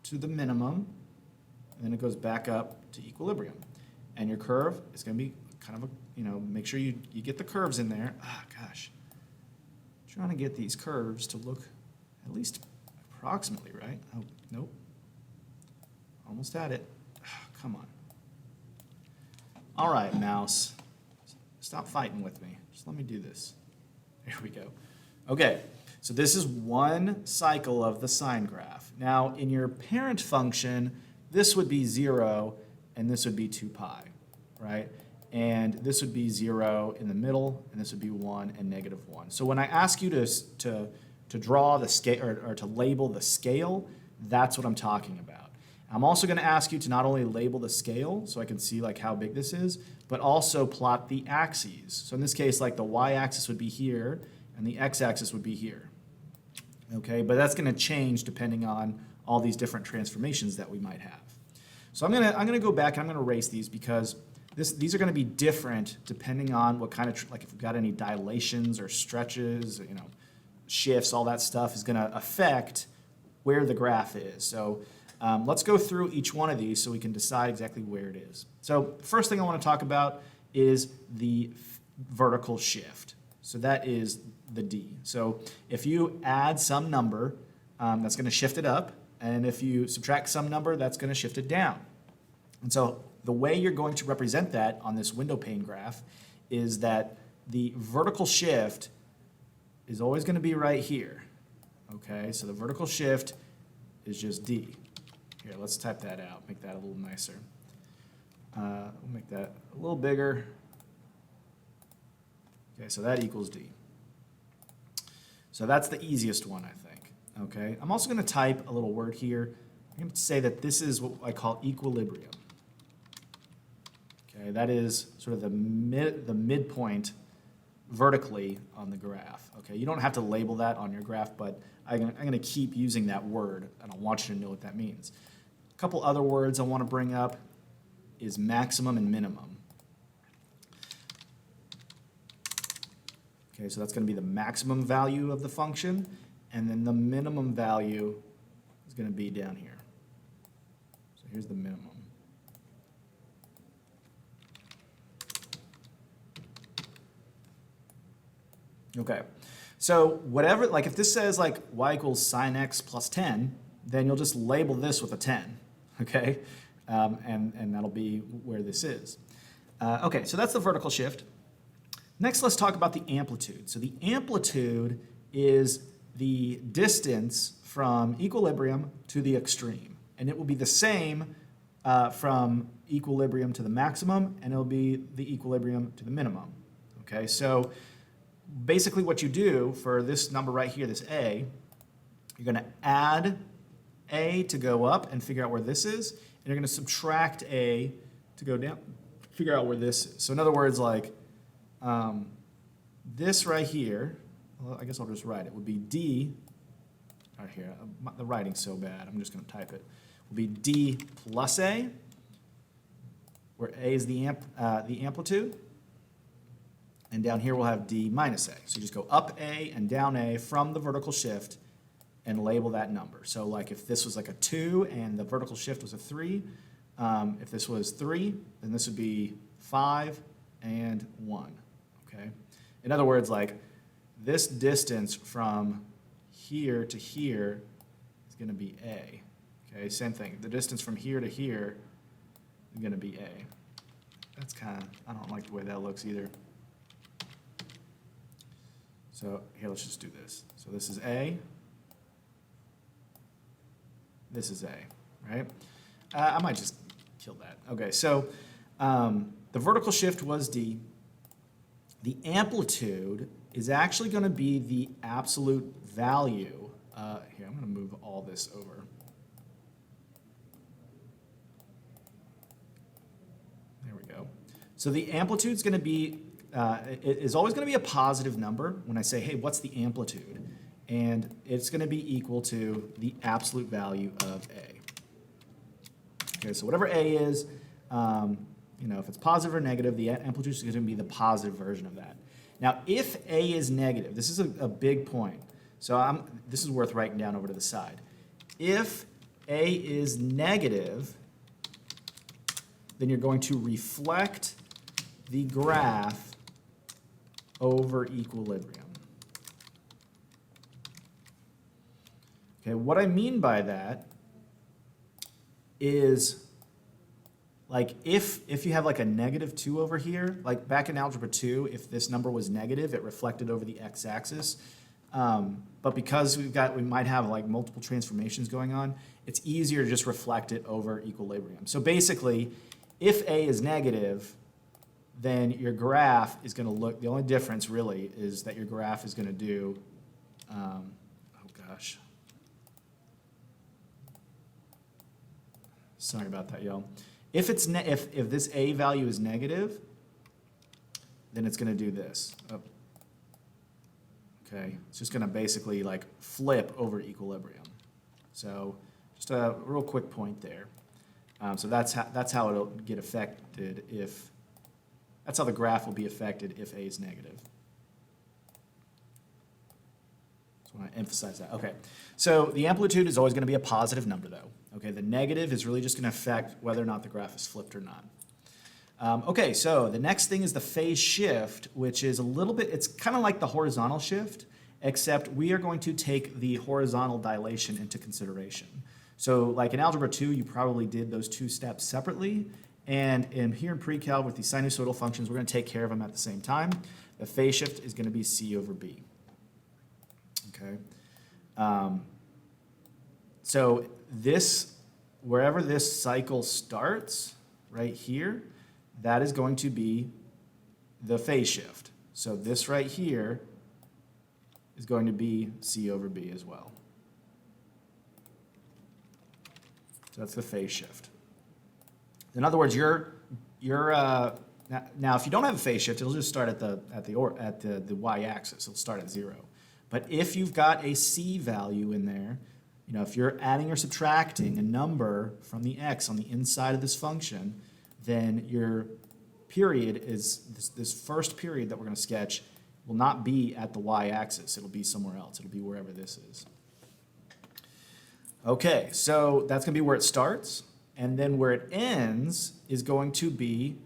to the minimum, and then it goes back up to equilibrium. And your curve is going to be kind of make sure you get the curves in there. Ah, gosh. Trying to get these curves to look at least approximately right. Oh, nope. Almost had it. Oh, come on. All right, mouse. Stop fighting with me. Just let me do this. There we go. Okay, so this is one cycle of the sine graph. Now, in your parent function, this would be 0, and this would be 2 pi, right? And this would be 0 in the middle, and this would be 1 and -1. So when I ask you to draw the scale or to label the scale, that's what I'm talking about. I'm also going to ask you to not only label the scale, so I can see like how big this is, but also plot the axes. So in this case, like the y-axis would be here, and the x-axis would be here. Okay, but that's going to change depending on all these different transformations that we might have. So I'm gonna go back and I'm going to erase these because these are going to be different depending on what kind of, like if we've got any dilations or stretches, shifts, all that stuff is going to affect where the graph is. So let's go through each one of these so we can decide exactly where it is. So the first thing I want to talk about is the vertical shift. So that is the D. So if you add some number, that's going to shift it up. And if you subtract some number, that's going to shift it down. And so the way you're going to represent that on this window pane graph is that the vertical shift is always going to be right here. Okay, so the vertical shift is just D. Here, let's type that out, make that a little nicer. We'll make that a little bigger. Okay, so that equals d. So that's the easiest one, I think. Okay, I'm also going to type a little word here. I'm going to say that this is what I call equilibrium. Okay, that is sort of the midpoint vertically on the graph. Okay, you don't have to label that on your graph, but I'm going to keep using that word, and I want you to know what that means. A couple other words I want to bring up is maximum and minimum. Okay, so that's going to be the maximum value of the function, and then the minimum value is going to be down here. So here's the minimum. Okay, so whatever, like if this says like y equals sine x plus 10, then you'll just label this with a 10, okay? And that'll be where this is. Okay, so that's the vertical shift. Next, let's talk about the amplitude. So the amplitude is the distance from equilibrium to the extreme. And it will be the same from equilibrium to the maximum, and it'll be the equilibrium to the minimum. Okay, so basically what you do for this number right here, this a, you're going to add a to go up and figure out where this is, and you're going to subtract a to go down, figure out where this is. So in other words, like this right here, well, I guess I'll just write it, would be d, right here, the writing's so bad, I'm just going to type it, will be d plus a, where a is the amplitude, and down here we'll have d minus a. So you just go up a and down a from the vertical shift and label that number. So like if this was like a 2 and the vertical shift was a 3, if this was 3, then this would be 5 and 1, okay? In other words, like this distance from here to here is going to be a, okay? Same thing, the distance from here to here is going to be a. That's kind of, I don't like the way that looks either. So here, let's just do this. So this is A. This is A, right? I might just kill that. Okay, so the vertical shift was D. The amplitude is actually going to be the absolute value. Here, I'm going to move all this over. There we go. So the amplitude is going to be it is always going to be a positive number when I say, hey, what's the amplitude? And it's going to be equal to the absolute value of A. Okay, so whatever A is, you know, if it's positive or negative, the amplitude is going to be the positive version of that. Now, if A is negative, this is a big point. So this is worth writing down over to the side. If A is negative, then you're going to reflect the graph over equilibrium. Okay, what I mean by that is like if you have like a -2 over here, like back in algebra 2, if this number was negative, it reflected over the x-axis. But because we might have like multiple transformations going on, it's easier to just reflect it over equilibrium. So basically, if A is negative, then your graph is going to look, the only difference really is that your graph is going to do, oh gosh. Sorry about that, y'all. If this A value is negative, then it's going to do this. Oh. Okay, it's just going to basically like flip over equilibrium. So just a real quick point there. So that's how it'll get affected if, that's how the graph will be affected if A is negative. Just want to emphasize that. Okay, so the amplitude is always going to be a positive number though. Okay, the negative is really just going to affect whether or not the graph is flipped or not. Okay, so the next thing is the phase shift, which is a little bit, it's kind of like the horizontal shift, except we are going to take the horizontal dilation into consideration. So like in Algebra 2, you probably did those two steps separately, and here in pre-cal with the sinusoidal functions, we're going to take care of them at the same time. The phase shift is going to be C over B. Okay. So this, wherever this cycle starts, right here, that is going to be the phase shift. So this right here is going to be c over b as well. So that's the phase shift. In other words, now if you don't have a phase shift, it'll just start at the y-axis. It'll start at 0. But if you've got a c value in there, you know, if you're adding or subtracting a number from the x on the inside of this function, then your period is this first period that we're going to sketch will not be at the y-axis. It'll be somewhere else. It'll be wherever this is. Okay, so that's going to be where it starts, and then where it ends is going to be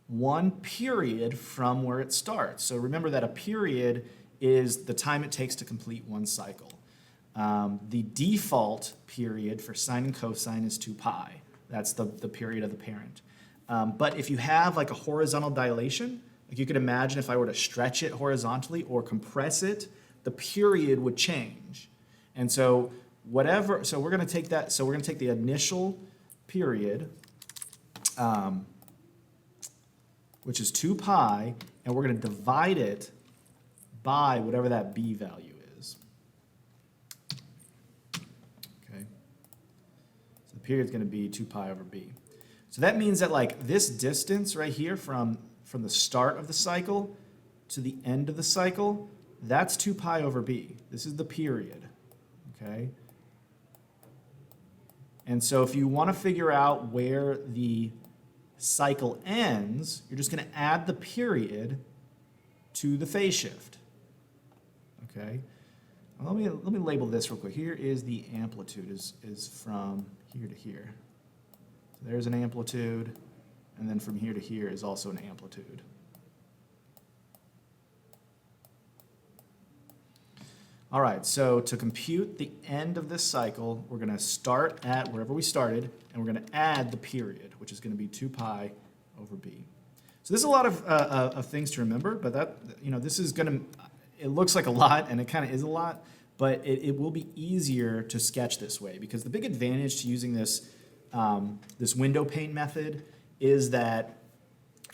one period from where it starts. So remember that a period is the time it takes to complete one cycle. The default period for sine and cosine is 2 pi. That's the period of the parent. But if you have like a horizontal dilation, like you could imagine if I were to stretch it horizontally or compress it, the period would change. And so we're going to take that, so we're going to take the initial period, which is 2 pi, and we're going to divide it by whatever that b value is. Okay. So the period is going to be 2 pi over b. So that means that like this distance right here from the start of the cycle to the end of the cycle, that's 2 pi over b. This is the period. Okay. And so if you want to figure out where the cycle ends, you're just going to add the period to the phase shift. Okay? Well, let me label this real quick. Here is the amplitude, is from here to here. So there's an amplitude, and then from here to here is also an amplitude. All right, so to compute the end of this cycle, we're going to start at wherever we started, and we're going to add the period, which is going to be 2 pi over b. So there's a lot of things to remember, but that, you know, this is going to, it looks like a lot, and it kind of is a lot, but it will be easier to sketch this way, because the big advantage to using this, this window pane method is that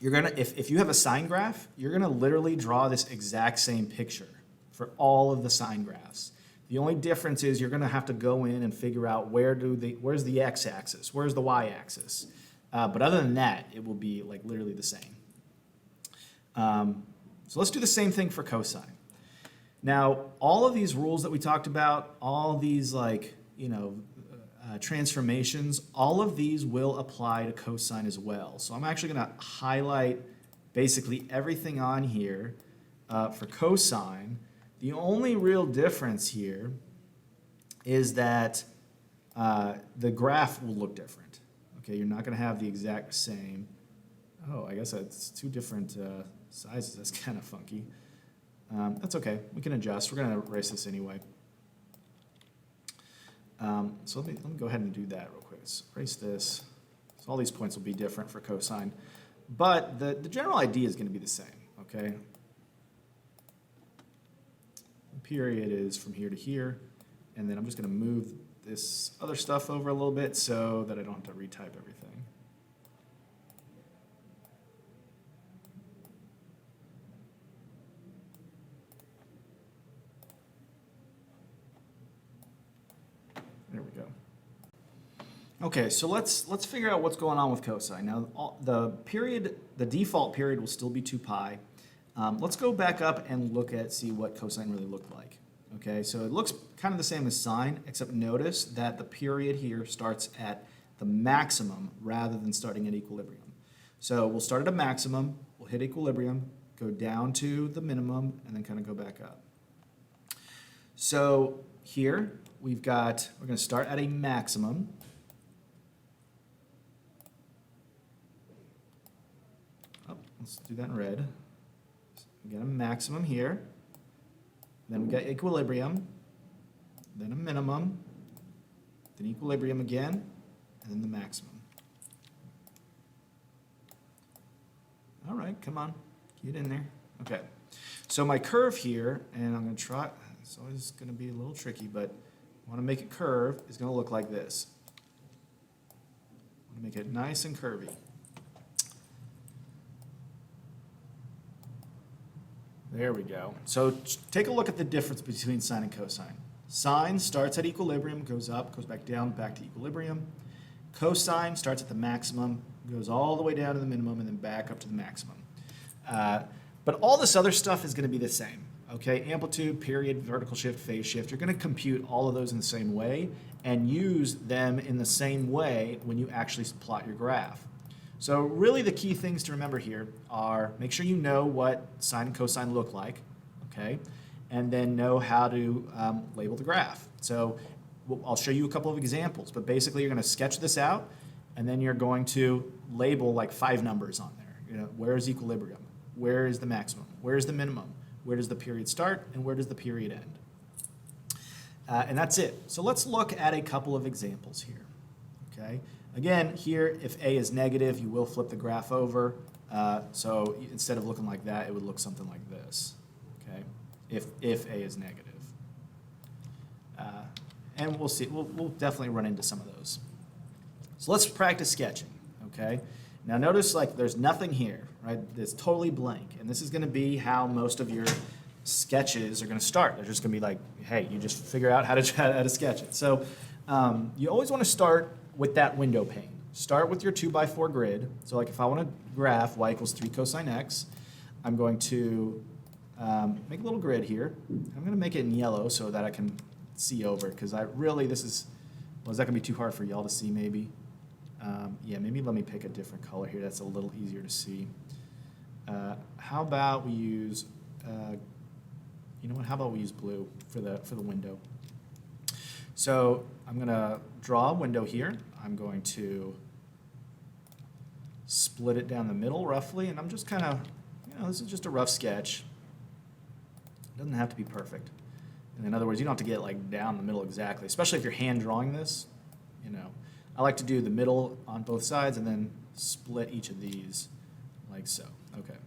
you're going to, if you have a sine graph, you're going to literally draw this exact same picture for all of the sine graphs. The only difference is you're going to have to go in and figure out where's the x-axis, where's the y-axis. But other than that, it will be like literally the same. So let's do the same thing for cosine. Now, all of these rules that we talked about, all these like, you know, transformations, all of these will apply to cosine as well. So I'm actually going to highlight basically everything on here for cosine. The only real difference here is that the graph will look different. Okay, you're not going to have the exact same. Oh, I guess that's two different sizes. That's kind of funky. That's okay. We can adjust. We're going to erase this anyway. So let me go ahead and do that real quick. Let's erase this. So all these points will be different for cosine. But the general idea is going to be the same. Okay. Period is from here to here, and then I'm just going to move this other stuff over a little bit so that I don't have to retype everything. There we go. Okay, so let's figure out what's going on with cosine. Now the default period will still be 2 pi. Let's go back up and see what cosine really looked like. Okay, so it looks kind of the same as sine, except notice that the period here starts at the maximum rather than starting at equilibrium. So we'll start at a maximum, we'll hit equilibrium, go down to the minimum, and then kind of go back up. So here we're going to start at a maximum. Oh, let's do that in red. We got a maximum here, then we got equilibrium, then a minimum, then equilibrium again, and then the maximum. All right, come on, get in there. Okay, so my curve here, and I'm going to try, it's always going to be a little tricky, but I want to make it curve, is going to look like this. I want to make it nice and curvy. There we go. So take a look at the difference between sine and cosine. Sine starts at equilibrium, goes up, goes back down, back to equilibrium. Cosine starts at the maximum, goes all the way down to the minimum, and then back up to the maximum. But all this other stuff is going to be the same. Okay, amplitude, period, vertical shift, phase shift. You're going to compute all of those in the same way and use them in the same way when you actually plot your graph. So really the key things to remember here are make sure you know what sine and cosine look like, okay, and then know how to label the graph. So I'll show you a couple of examples, but basically you're going to sketch this out and then you're going to label like 5 numbers on there. You know, where is equilibrium? Where is the maximum? Where is the minimum? Where does the period start and where does the period end? And that's it. So let's look at a couple of examples here, okay? Again, here, if A is negative, you will flip the graph over. So instead of looking like that, it would look something like this, okay? If A is negative. And we'll see, we'll definitely run into some of those. So let's practice sketching, okay? Now notice like there's nothing here, right? It's totally blank. And this is gonna be how most of your sketches are gonna start. They're just gonna be like, hey, you just figure out how to sketch it. So you always wanna start with that window pane. Start with your 2x4 grid. So like if I want to graph y equals 3 cosine x, I'm going to make a little grid here. I'm going to make it in yellow so that I can see over, because is that going to be too hard for y'all to see maybe? Yeah, maybe let me pick a different color here that's a little easier to see. How about we use, you know what, how about we use blue for the window? So I'm going to draw a window here. I'm going to split it down the middle roughly, and I'm just kind of, this is just a rough sketch. It doesn't have to be perfect. And in other words, you don't have to get like down the middle exactly, especially if you're hand drawing this. I like to do the middle on both sides and then split each of these like so. Okay.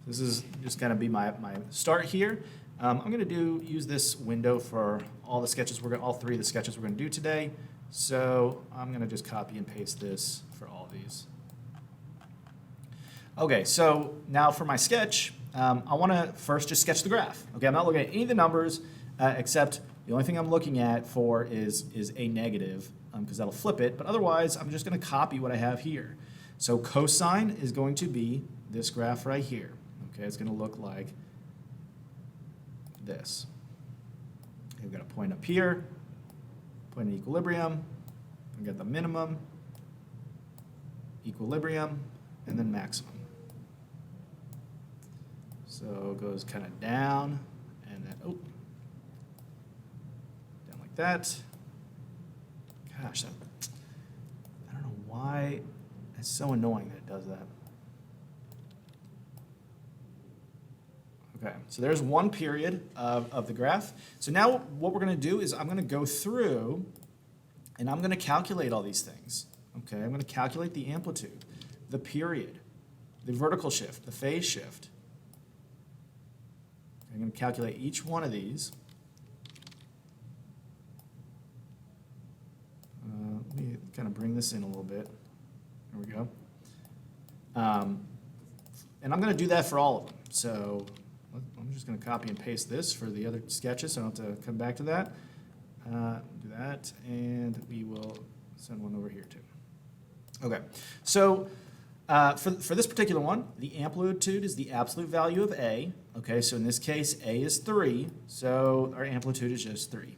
This is just going to be my start here. I'm going to use this window for all the sketches all 3 of the sketches we're going to do today. So I'm going to just copy and paste this for all these. Okay, so now for my sketch, I want to first just sketch the graph. Okay, I'm not looking at any of the numbers except the only thing I'm looking at for is a negative because that'll flip it. But otherwise, I'm just going to copy what I have here. So cosine is going to be this graph right here. Okay, it's going to look like this. We've got a point up here, point in equilibrium, we've got the minimum, equilibrium, and then maximum. So it goes kind of down, and then, down like that. Gosh, I don't know why, it's so annoying that it does that. Okay, so there's one period of the graph. So now what we're going to do is I'm going to go through and I'm going to calculate all these things. Okay, I'm going to calculate the amplitude, the period, the vertical shift, the phase shift. I'm going to calculate each one of these. Let me kind of bring this in a little bit. There we go. And I'm going to do that for all of them. So I'm just going to copy and paste this for the other sketches so I don't have to come back to that. Do that, and we will send one over here too. Okay, so for this particular one, the amplitude is the absolute value of A. Okay, so in this case, A is 3, so our amplitude is just 3.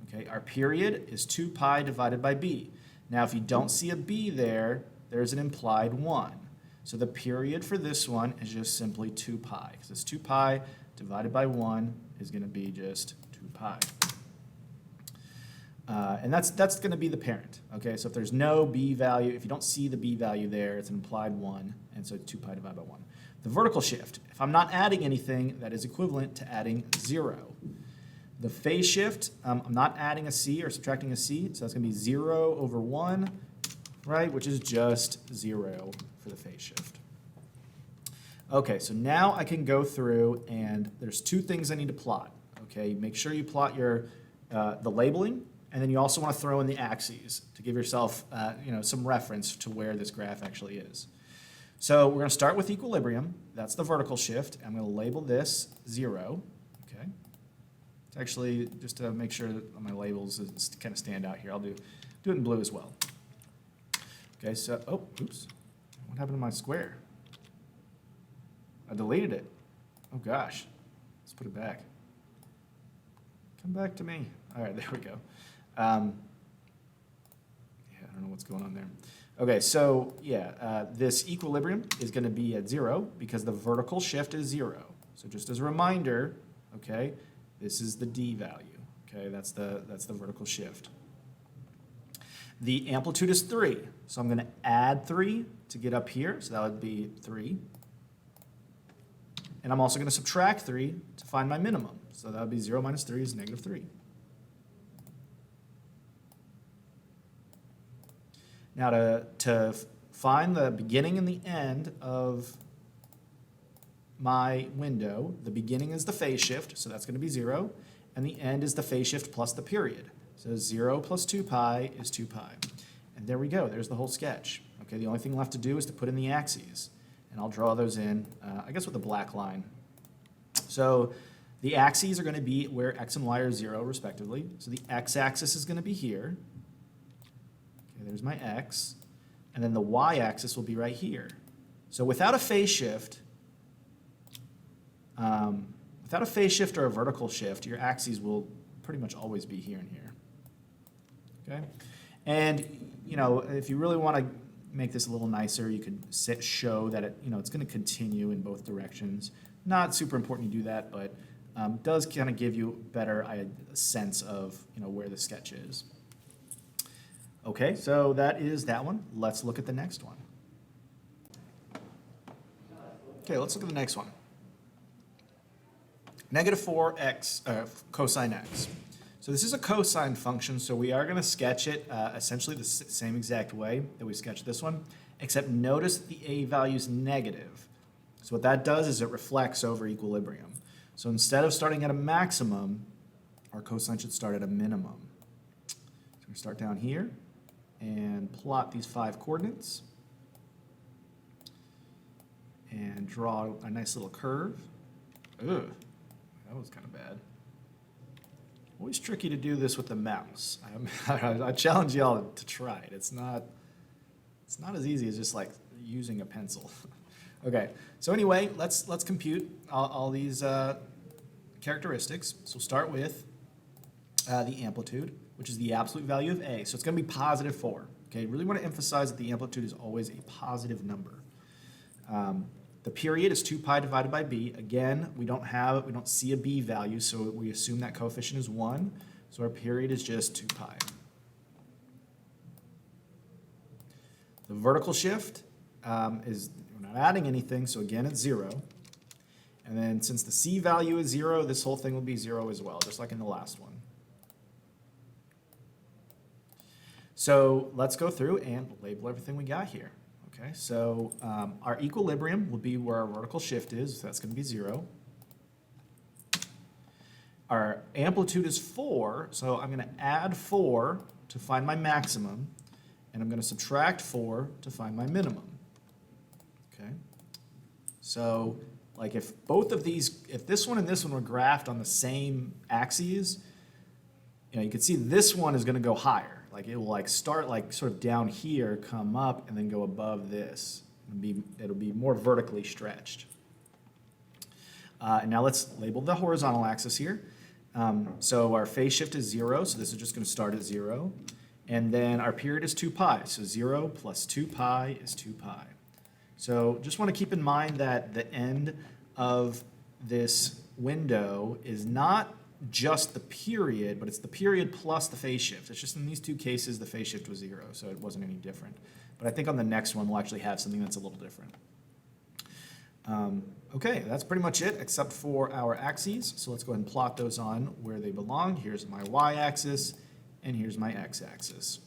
Okay, our period is 2 pi divided by B. Now, if you don't see a B there, there's an implied 1. So the period for this one is just simply 2 pi, because it's 2 pi divided by 1 is going to be just 2 pi. And that's going to be the parent. Okay, so if there's no B value, if you don't see the B value there, it's an implied 1, and so 2 pi divided by 1. The vertical shift, if I'm not adding anything, that is equivalent to adding 0. The phase shift, I'm not adding a C or subtracting a C, so that's going to be 0 over 1, right, which is just 0 for the phase shift. Okay, so now I can go through, and there's 2 things I need to plot. Okay, make sure you plot your the labeling, and then you also want to throw in the axes to give yourself some reference to where this graph actually is. So we're going to start with equilibrium. That's the vertical shift. I'm going to label this 0. Okay. It's actually, just to make sure that my labels kind of stand out here, I'll do it in blue as well. Okay, so, oh, oops. What happened to my square? I deleted it. Oh gosh. Let's put it back. Come back to me. All right, there we go. Yeah, I don't know what's going on there. Okay, so yeah, this equilibrium is going to be at 0 because the vertical shift is 0. So just as a reminder, okay, this is the D value. Okay, that's the vertical shift. The amplitude is 3, so I'm going to add 3 to get up here, so that would be 3. And I'm also going to subtract 3 to find my minimum, so that would be 0 minus 3 is negative 3. Now to find the beginning and the end of my window, the beginning is the phase shift, so that's going to be 0, and the end is the phase shift plus the period. So 0 plus 2 pi is 2 pi. And there we go, there's the whole sketch. Okay, the only thing left to do is to put in the axes. And I'll draw those in, I guess with a black line. So the axes are going to be where x and y are 0 respectively. So the x-axis is going to be here. Okay, there's my x. And then the y-axis will be right here. So without a phase shift, or a vertical shift, your axes will pretty much always be here and here. Okay, and you know, if you really want to make this a little nicer, you could show that it's going to continue in both directions. Not super important to do that, but does kind of give you better sense of where the sketch is. Okay, so that is that one. Let's look at the next one. Okay, let's look at the next one. Negative 4x cosine x. So this is a cosine function, so we are going to sketch it essentially the same exact way that we sketched this one, except notice that the a value is negative. So what that does is it reflects over equilibrium. So instead of starting at a maximum, our cosine should start at a minimum. So we start down here and plot these 5 coordinates and draw a nice little curve. Ugh, that was kind of bad. Always tricky to do this with the mouse. I challenge y'all to try it. It's not as easy as just like using a pencil. Okay, so anyway, let's compute all these characteristics. So we'll start with the amplitude, which is the absolute value of a. So it's going to be positive 4. Okay, really want to emphasize that the amplitude is always a positive number. The period is 2 pi divided by b. Again, we don't see a b value, so we assume that coefficient is 1. So our period is just 2 pi. The vertical shift is, we're not adding anything, so again it's 0. And then since the c value is 0, this whole thing will be 0 as well, just like in the last one. So let's go through and label everything we got here. Okay, so our equilibrium will be where our vertical shift is, so that's going to be 0. Our amplitude is 4, so I'm going to add 4 to find my maximum, and I'm going to subtract 4 to find my minimum. Okay, so like if both of these, if this one and this one were graphed on the same axes, you could see this one is going to go higher. Like it will like start like sort of down here, come up, and then go above this. It'll be more vertically stretched. And now let's label the horizontal axis here. So our phase shift is 0, so this is just going to start at 0. And then our period is 2 pi, so 0 plus 2 pi is 2 pi. So just want to keep in mind that the end of this window is not just the period, but it's the period plus the phase shift. It's just in these two cases the phase shift was 0, so it wasn't any different. But I think on the next one we'll actually have something that's a little different. Okay, that's pretty much it except for our axes. So let's go ahead and plot those on where they belong. Here's my y-axis and here's my x-axis.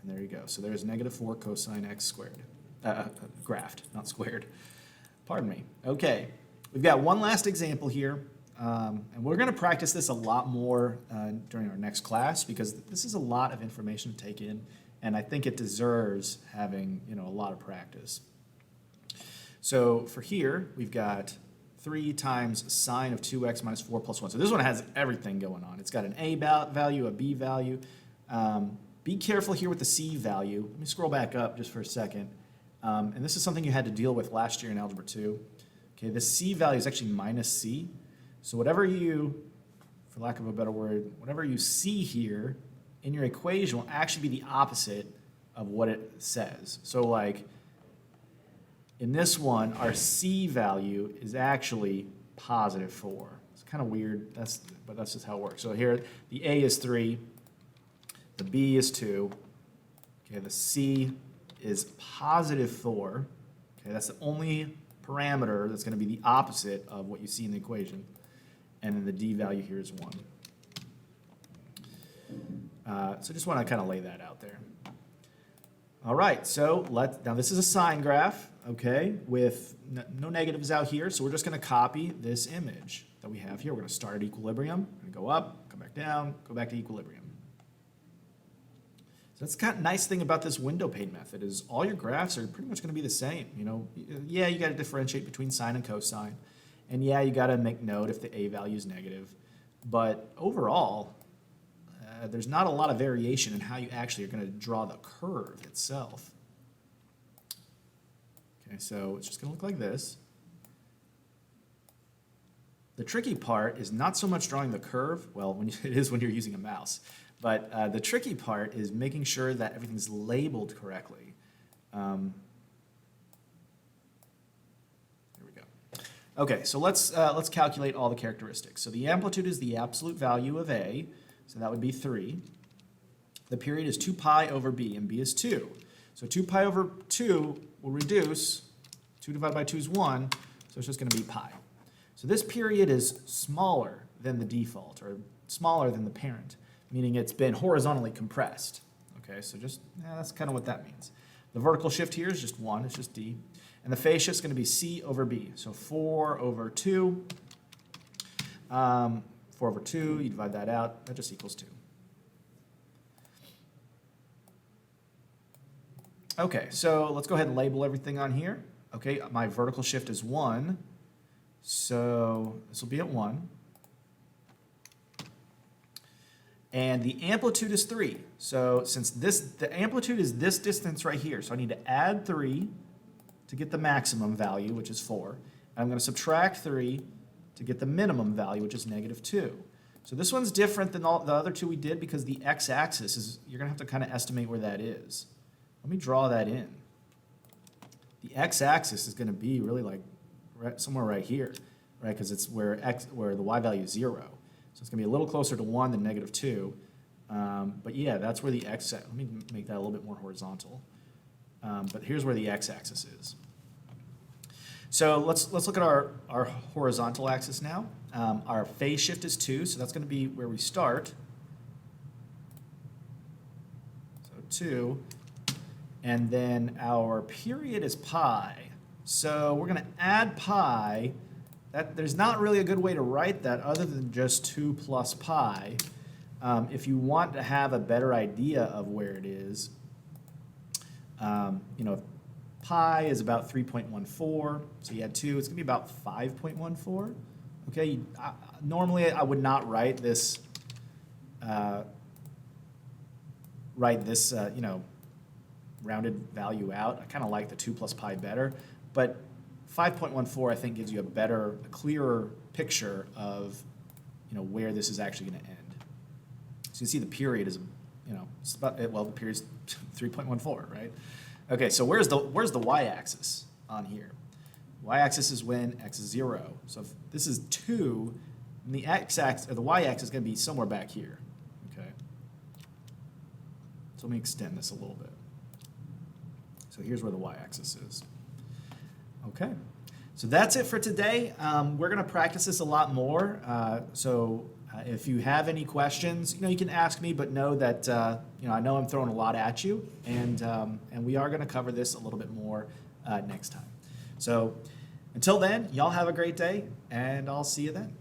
And there you go. So there's negative 4 cosine x squared. Graphed, not squared. Pardon me. Okay, we've got one last example here. And we're going to practice this a lot more during our next class because this is a lot of information to take in, and I think it deserves having a lot of practice. So for here, we've got 3 times sine of 2x minus 4 plus 1. So this one has everything going on. It's got an a value, a b value. Be careful here with the c value. Let me scroll back up just for a second. And this is something you had to deal with last year in Algebra 2. Okay, the c value is actually minus c. So whatever you, for lack of a better word, whatever you see here in your equation will actually be the opposite of what it says. So like in this one, our c value is actually positive 4. It's kind of weird, but that's just how it works. So here, the a is 3, the b is 2, okay, the c is positive 4. Okay, that's the only parameter that's going to be the opposite of what you see in the equation. And then the d value here is 1. So just want to kind of lay that out there. All right, so now this is a sine graph, okay, with no negatives out here. So we're just going to copy this image that we have here. We're going to start at equilibrium, we're going to go up, come back down, go back to equilibrium. So that's kind of nice thing about this window pane method is all your graphs are pretty much going to be the same. You know, yeah, you got to differentiate between sine and cosine, and yeah, you got to make note if the a value is negative. But overall, there's not a lot of variation in how you actually are going to draw the curve itself. Okay, so it's just going to look like this. The tricky part is not so much drawing the curve, well, it is when you're using a mouse, but the tricky part is making sure that everything's labeled correctly. There we go. Okay, so let's calculate all the characteristics. So the amplitude is the absolute value of A, so that would be 3. The period is 2 pi over b, and b is 2. So 2 pi over 2 will reduce. 2 divided by 2 is 1, so it's just going to be pi. So this period is smaller than the default, or smaller than the parent, meaning it's been horizontally compressed. Okay, so just, that's kind of what that means. The vertical shift here is just 1, it's just d. And the phase shift is going to be c over b. So 4 over 2. 4 over 2, you divide that out, that just equals 2. Okay, so let's go ahead and label everything on here. Okay, my vertical shift is 1, so this will be at 1. And the amplitude is 3. So since the amplitude is this distance right here, so I need to add 3 to get the maximum value, which is 4. And I'm going to subtract 3 to get the minimum value, which is negative 2. So this one's different than all the other two we did because the x-axis is, you're going to have to kind of estimate where that is. Let me draw that in. The x-axis is going to be really like somewhere right here, right? Because it's where the y value is 0. So it's going to be a little closer to 1 than negative 2. But yeah, that's where the x, let me make that a little bit more horizontal. But here's where the x-axis is. So let's look at our horizontal axis now. Our phase shift is 2, so that's going to be where we start. So 2. And then our period is pi. So we're going to add pi. There's not really a good way to write that other than just 2 plus pi. If you want to have a better idea of where it is, you know, pi is about 3.14, so you add 2, it's going to be about 5.14. Okay, normally I would not write this, you know, rounded value out. I kind of like the 2 plus pi better, but 5.14 I think gives you a clearer picture of, you know, where this is actually going to end. So you see the period is, you know, well, the period is 3.14, right? Okay, so where's the y-axis on here? Y-axis is when x is 0. So if this is 2, then the x-axis or the y-axis is going to be somewhere back here. Okay. So let me extend this a little bit. So here's where the y-axis is. Okay. So that's it for today. We're going to practice this a lot more. If you have any questions, you know, you can ask me, but know that, you know, I know I'm throwing a lot at you, and we are going to cover this a little bit more next time. So until then, y'all have a great day, and I'll see you then.